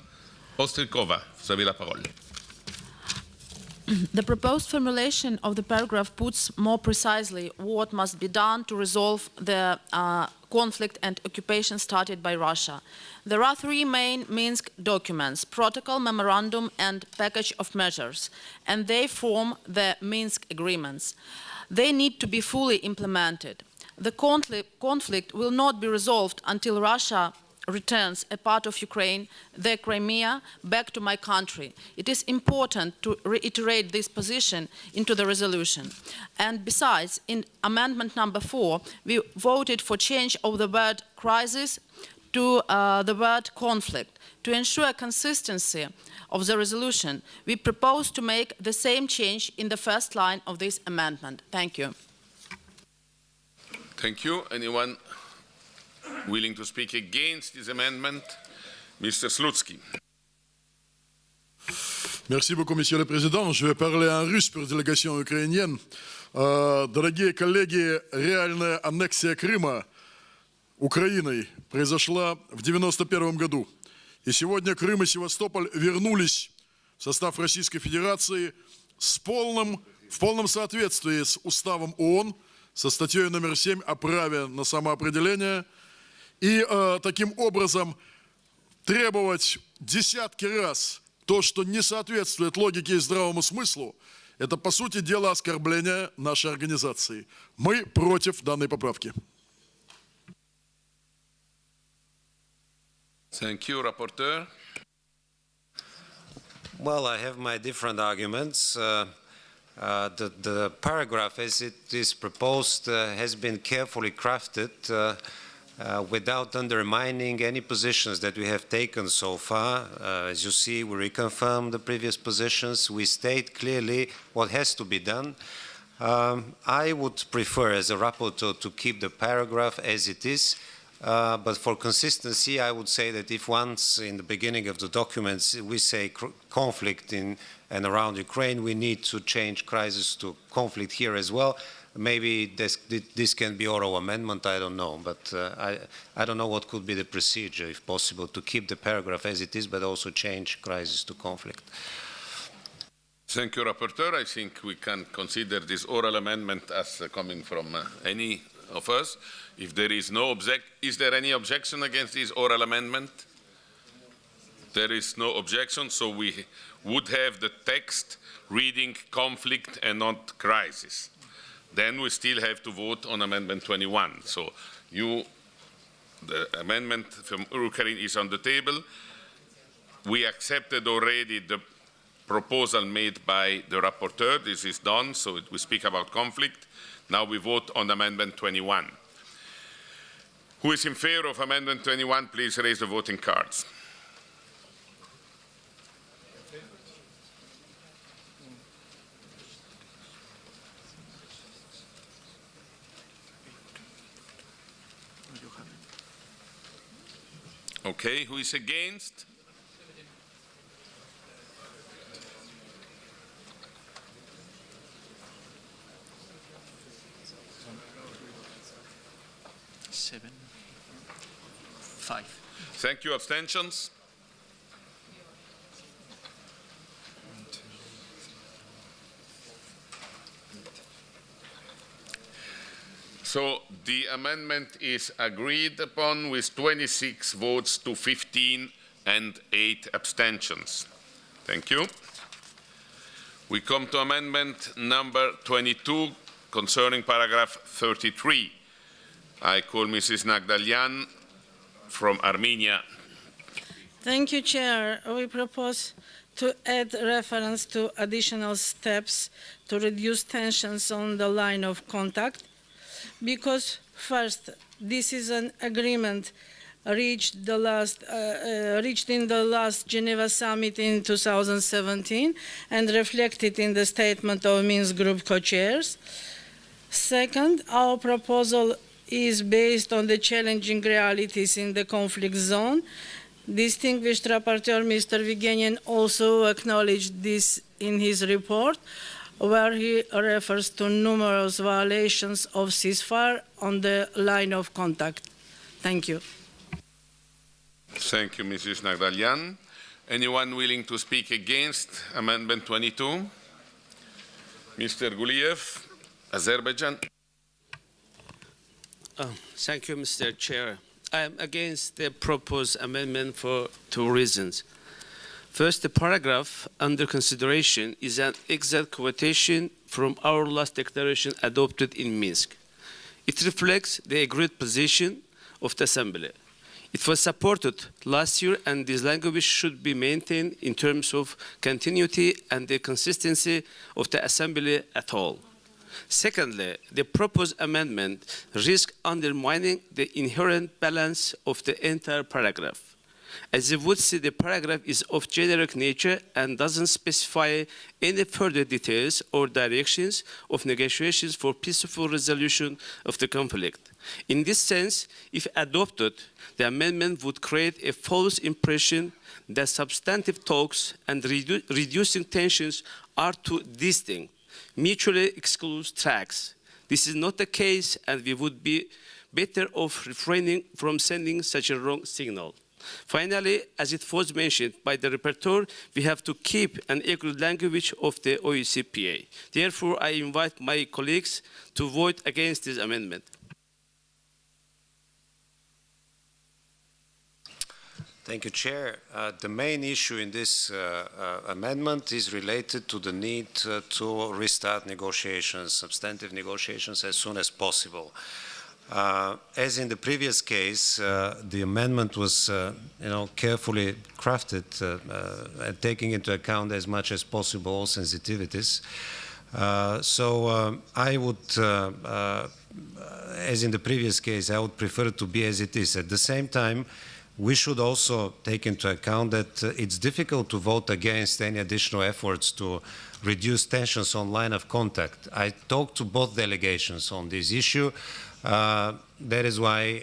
Ostrikova, vous avez la parole. The proposed formulation of the paragraph puts more precisely what must be done to resolve the conflict and occupation started by Russia. There are 3 main Minsk documents: protocol, memorandum, and package of measures, and they form the Minsk agreements. They need to be fully implemented. The conflict will not be resolved until Russia returns a part of Ukraine, the Crimea, back to my country. It is important to reiterate this position into the resolution. And besides, in amendment number 4, we voted for change of the word crisis to the word conflict. To ensure consistency of the resolution, we propose to make the same change in the first line of this amendment. Thank you. Thank you. Anyone willing to speak against this amendment? Mr. Slutsky. Merci beaucoup, Monsieur le Président. Je vais parler en russe pour делегation украinienne. Дорогие коллеги, реальная аннексия Крыма Украиной произошла в 1991 году. И сегодня Крым и Севастополь вернулись в состав Российской Федерации в полном соответствии с Уставом ООН, со статьей номер 7 о праве на самоопределение. И таким образом требовать десятки раз то, что не соответствует логике и здравому смыслу, это, по сути дела, оскорбление нашей организации. Мы против данной поправки. Thank you, Rapporteur. Well, I have my different arguments. The paragraph as it is proposed has been carefully crafted without undermining any positions that we have taken so far. As you see, we reconfirm the previous positions. We state clearly what has to be done. I would prefer, as a rapporteur, to keep the paragraph as it is. But for consistency, I would say that if once in the beginning of the documents we say conflict in and around Ukraine, we need to change crisis to conflict here as well. maybe this can be oral amendment, I don't know. But I don't know what could be the procedure, if possible, to keep the paragraph as it is, but also change crisis to conflict. Thank you, Rapporteur. I think we can consider this oral amendment as coming from any of us. If there is no is there any objection against this oral amendment? There is no objection, so we would have the text reading conflict and not crisis. Then we still have to vote on Amendment 21. So the amendment from Urkarin is on the table. We accepted already the proposal made by the rapporteur. This is done, so we speak about conflict. Now we vote on Amendment 21. Who is in favor of Amendment 21, please raise the voting cards. Okay, who is against? Seven. 5. Thank you. Abstentions? So the amendment is agreed upon with 26 votes to 15 and 8 abstentions. Thank you. We come to amendment number 22 concerning paragraph 33. I call Mrs. Nagdalyan from Armenia. Thank you, Chair. We propose to add reference to additional steps to reduce tensions on the line of contact, because first, this is an agreement reached in the last Geneva summit in 2017 and reflected in the statement of Minsk Group co-chairs. Second, our proposal is based on the challenging realities in the conflict zone. Distinguished Rapporteur Mr. Vigenin also acknowledged this in his report, where he refers to numerous violations of ceasefire on the line of contact. Thank you. Thank you, Mrs. Nagdalyan. Anyone willing to speak against Amendment 22? Mr. Guliev, Azerbaijan. Thank you, Mr. Chair. I am against the proposed amendment for 2 reasons. First, the paragraph under consideration is an exact quotation from our last declaration adopted in Minsk. It reflects the agreed position of the Assembly. It was supported last year, and this language should be maintained in terms of continuity and the consistency of the Assembly at all. Secondly, the proposed amendment risks undermining the inherent balance of the entire paragraph. As you would see, the paragraph is of generic nature and doesn't specify any further details or directions of negotiations for peaceful resolution of the conflict. In this sense, if adopted, the amendment would create a false impression that substantive talks and reducing tensions are two distinct, mutually exclusive tracks. This is not the case, and we would be better off refraining from sending such a wrong signal. Finally, as it was mentioned by the rapporteur, we have to keep an equal language of the OECPA. Therefore, I invite my colleagues to vote against this amendment. Thank you, Chair. The main issue in this amendment is related to the need to restart negotiations, substantive negotiations, as soon as possible. As in the previous case, the amendment was, carefully crafted, taking into account as much as possible all sensitivities. So I would, as in the previous case, I would prefer it to be as it is. At the same time, we should also take into account that it's difficult to vote against any additional efforts to reduce tensions on line of contact. I talked to both delegations on this issue. That is why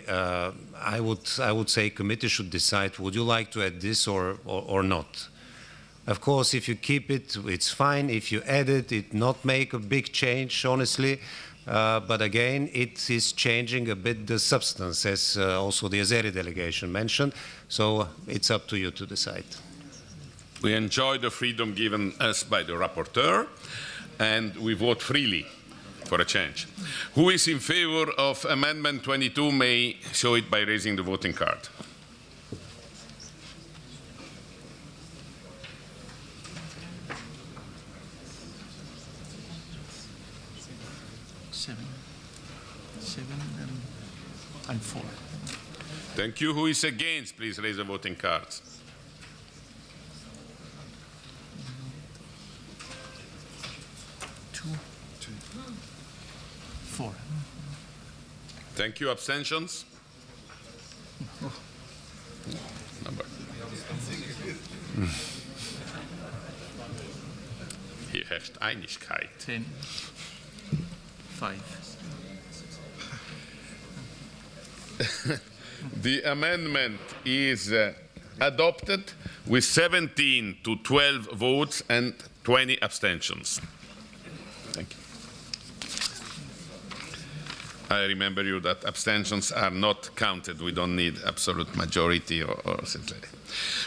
I would say committee should decide, would you like to add this or not? Of course, if you keep it, it's fine. If you add it, it not make a big change, honestly. but again, it is changing a bit the substance, as also the Azeri delegation mentioned. So it's up to you to decide. We enjoy the freedom given us by the rapporteur, and we vote freely for a change. Who is in favor of Amendment 22 may show it by raising the voting card. Seven and 4. Thank you. Who is against? Please raise the voting cards. Two. 4. Thank you. Abstentions? Number. Hier herrscht Einigkeit. 10. 5. The amendment is adopted with 17 to 12 votes and 20 abstentions. Thank you. I remember you that abstentions are not counted. We don't need absolute majority or something.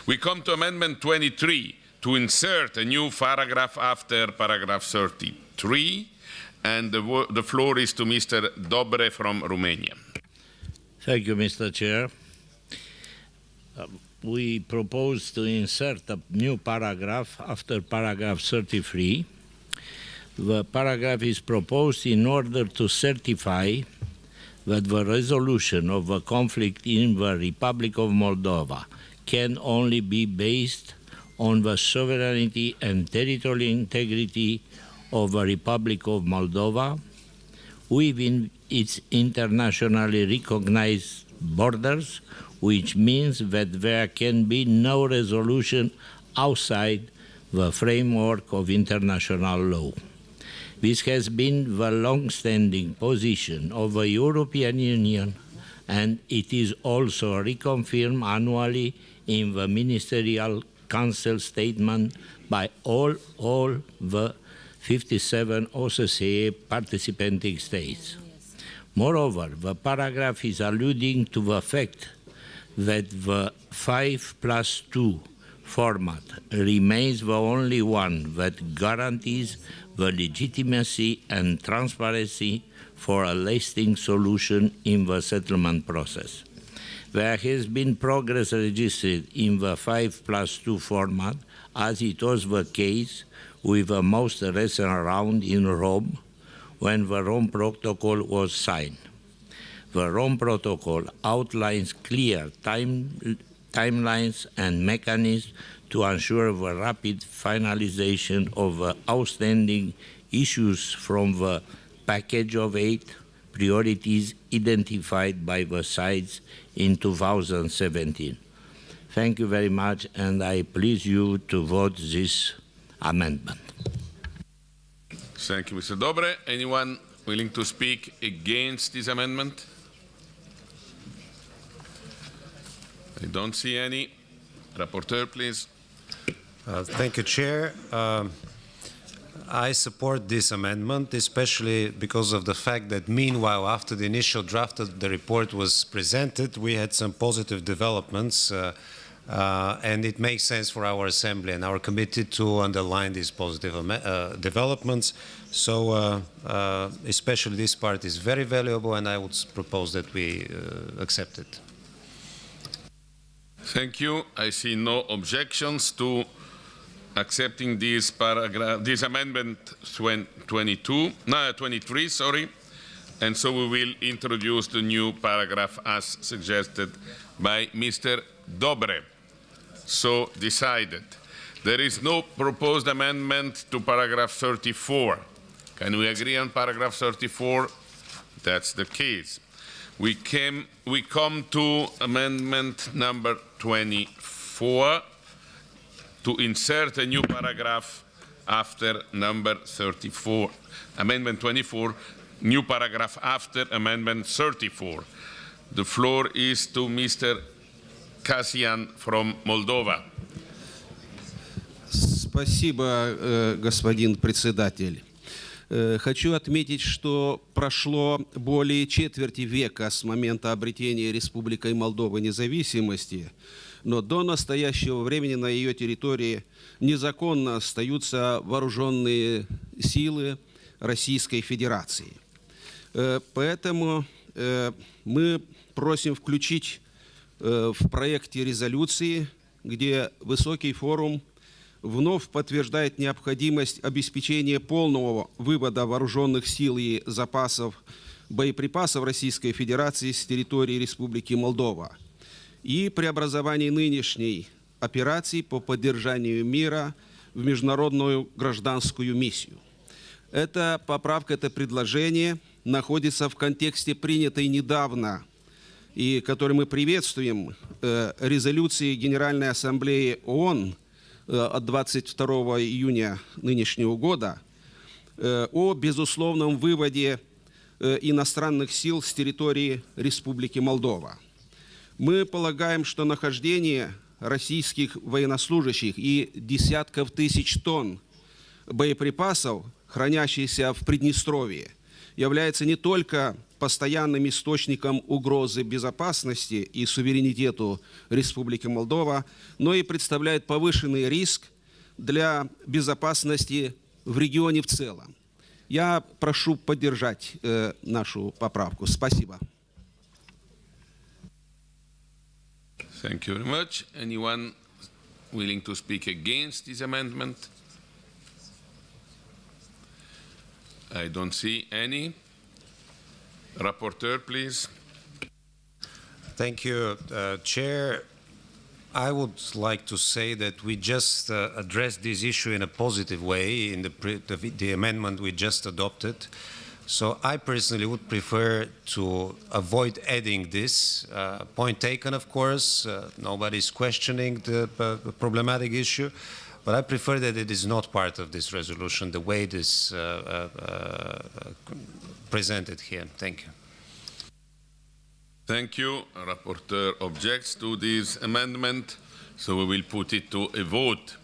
We come to Amendment 23 to insert a new paragraph after paragraph 33, and the floor is to Mr. Dobre from Romania. Thank you, Mr. Chair. We propose to insert a new paragraph after paragraph 33. The paragraph is proposed in order to certify that the resolution of the conflict in the Republic of Moldova can only be based on the sovereignty and territorial integrity of the Republic of Moldova within its internationally recognized borders, which means that there can be no resolution outside the framework of international law. This has been the long-standing position of the European Union, and it is also reconfirmed annually in the Ministerial Council statement by all the 57 OSCE participating states. Moreover, the paragraph is alluding to the fact that the 5+2 format remains the only one that guarantees the legitimacy and transparency for a lasting solution in the settlement process. There has been progress registered in the 5+2 format, as it was the case with the most recent round in Rome, when the Rome Protocol was signed. The Rome Protocol outlines clear timelines and mechanisms to ensure the rapid finalization of the outstanding issues from the package of 8 priorities identified by the sides in 2017. Thank you very much, and I please you to vote this amendment. Thank you, Mr. Dobre. Anyone willing to speak against this amendment? I don't see any. Rapporteur, please. Thank you, Chair. I support this amendment, especially because of the fact that meanwhile, after the initial draft of the report was presented, we had some positive developments, and it makes sense for our Assembly and our committee to underline these positive developments. So especially this part is very valuable, and I would propose that we accept it. Thank you. I see no objections to accepting this paragraph, this amendment 23, sorry. And so we will introduce the new paragraph as suggested by Mr. Dobre. So decided. There is no proposed amendment to paragraph 34. Can we agree on paragraph 34? That's the case. We come to amendment number 24 to insert a new paragraph after number 34. Amendment 24, new paragraph after amendment 34. The floor is to Mr. Kasian from Moldova. Спасибо, господин председатель. Хочу отметить, что прошло более четверти века с момента обретения Республикой Молдова независимости, но до настоящего времени на ее территории незаконно остаются вооруженные силы Российской Федерации. Поэтому мы просим включить в проекте резолюции, где высокий форум вновь подтверждает необходимость обеспечения полного вывода вооруженных сил и запасов боеприпасов Российской Федерации с территории Республики Молдова и преобразование нынешней операции по поддержанию мира в международную гражданскую миссию. Эта поправка, это предложение находится в контексте принятой недавно и который мы приветствуем, резолюции Генеральной Ассамблеи ООН от 22 июня нынешнего года о безусловном выводе иностранных сил с территории Республики Молдова. Мы полагаем, что нахождение российских военнослужащих и десятков тысяч тонн боеприпасов, хранящихся в Приднестровье, является не только постоянным источником угрозы безопасности и суверенитету Республики Молдова, но и представляет повышенный риск для безопасности в регионе в целом. Я прошу поддержать нашу поправку. Спасибо. Thank you very much. Anyone willing to speak against this amendment? I don't see any. Rapporteur, please. Thank you, Chair. I would like to say that we just addressed this issue in a positive way in the amendment we just adopted. So I personally would prefer to avoid adding this. Point taken, of course. Nobody's questioning the problematic issue. But I prefer that it is not part of this resolution, the way it is presented here. Thank you. Thank you. Rapporteur objects to this amendment, so we will put it to a vote.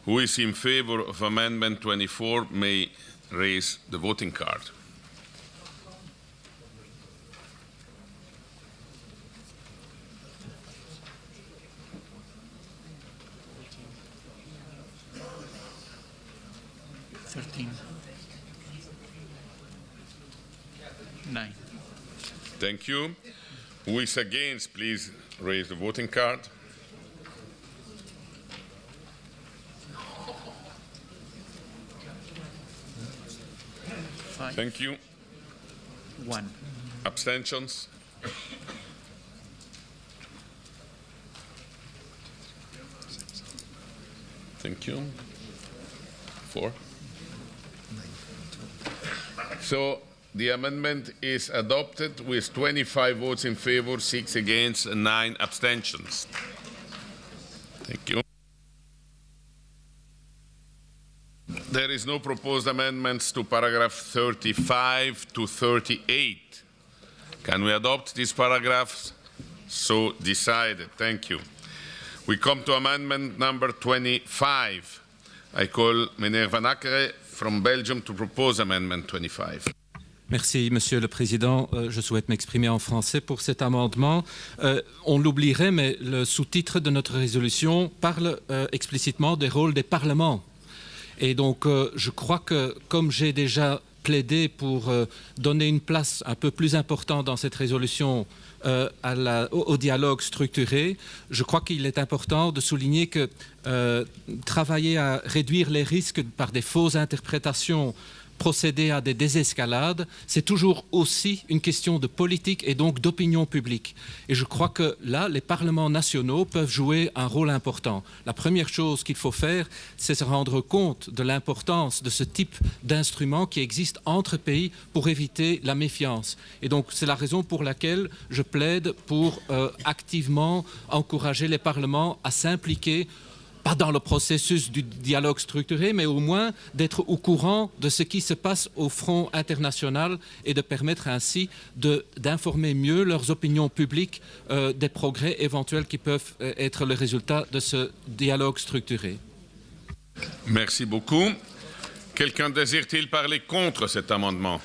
Who is in favor of Amendment 24 may raise the voting card. Nine. Thank you. Who is against, please raise the voting card. Five. Thank you. One. Abstentions? Thank you. 4. So the amendment is adopted with 25 votes in favor, 6 against, and 9 abstentions. Thank you. There is no proposed amendments to paragraph 35 to 38. Can we adopt these paragraphs? So decided. Thank you. We come to amendment number 25. I call Meneer Van Akkeren from Belgium to propose amendment 25. Merci, Monsieur le Président. Je souhaite m'exprimer en français pour cet amendement. On l'oublierait, mais le sous-titre de notre résolution parle explicitement des rôles des parlements. Et donc, je crois que, comme j'ai déjà plaidé pour donner une place un peu plus importante dans cette résolution au dialogue structuré, je crois qu'il est important de souligner que travailler à réduire les risques par des fausses interprétations, procéder à des désescalades, c'est toujours aussi une question de politique et donc d'opinion publique. Et je crois que là, les parlements nationaux peuvent jouer un rôle important. La première chose qu'il faut faire, c'est se rendre compte de l'importance de ce type d'instrument qui existe entre pays pour éviter la méfiance. Et donc, c'est la raison pour laquelle je plaide pour activement encourager les parlements à s'impliquer pas dans le processus du dialogue structuré, mais au moins d'être au courant de ce qui se passe au front international et de permettre ainsi d'informer mieux leurs opinions publiques des progrès éventuels qui peuvent être le résultat de ce dialogue structuré. Merci beaucoup. Quelqu'un désire-t-il parler contre cet amendement?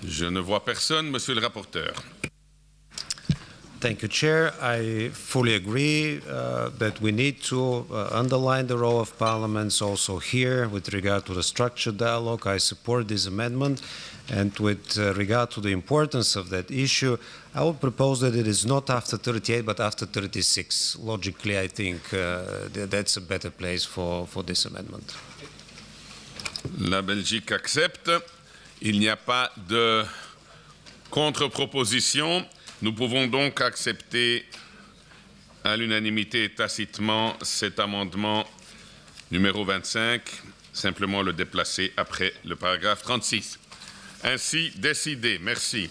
Je ne vois personne, monsieur le rapporteur. Thank you, Chair. I fully agree that we need to underline the role of parliaments also here with regard to the structured dialogue. I support this amendment. And with regard to the importance of that issue, I would propose that it is not after 38, but after 36. Logically, I think that's a better place for this amendment. La Belgique accepte. Il n'y a pas de contre-proposition. Nous pouvons donc accepter à l'unanimité et tacitement cet amendement numéro 25, simplement le déplacer après le paragraphe 36. Ainsi décidé. Merci.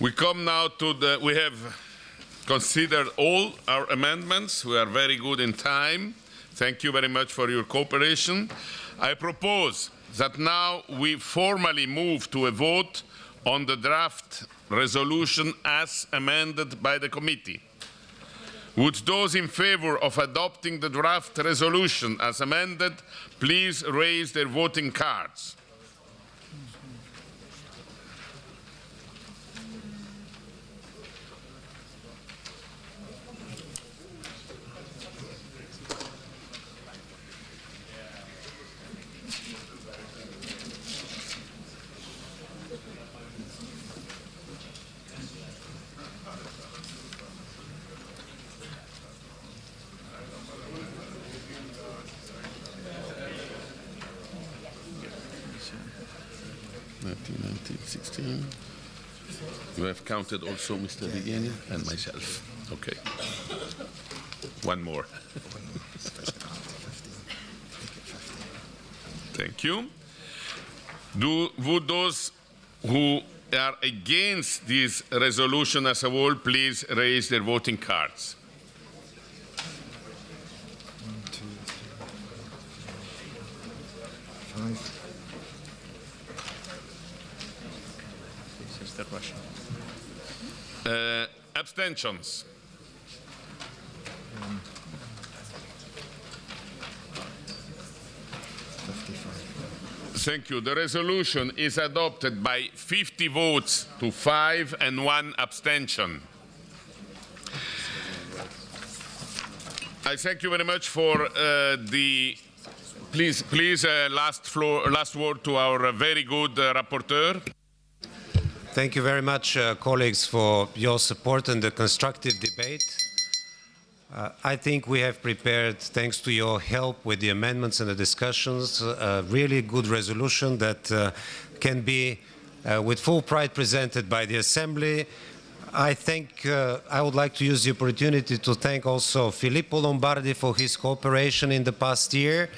We come now to we have considered all our amendments. We are very good in time. Thank you very much for your cooperation. I propose that now we formally move to a vote on the draft resolution as amended by the committee. Would those in favor of adopting the draft resolution as amended please raise their voting cards? You have counted also Mr. Ligeni and myself. Okay. One more. Thank you. Would those who are against this resolution as a whole please raise their voting cards? 1, 2, 3, 4, 5. Abstentions? Thank you. The resolution is adopted by 50 votes to 5 and 1 abstention. I thank you very much for the. Please, last word to our very good rapporteur. Thank you very much, colleagues, for your support and the constructive debate. I think we have prepared, thanks to your help with the amendments and the discussions, a really good resolution that can be with full pride presented by the Assembly. I would like to use the opportunity to thank also Filippo Lombardi for his cooperation in the past year.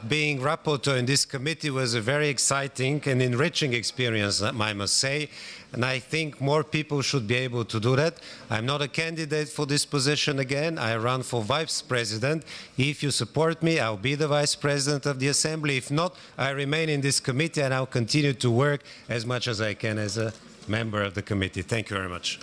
Being rapporteur in this committee was a very exciting and enriching experience, I must say, and I think more people should be able to do that. I'm not a candidate for this position again. I run for vice president. If you support me, I'll be the vice president of the Assembly. If not, I remain in this committee and I'll continue to work as much as I can as a member of the committee. Thank you very much.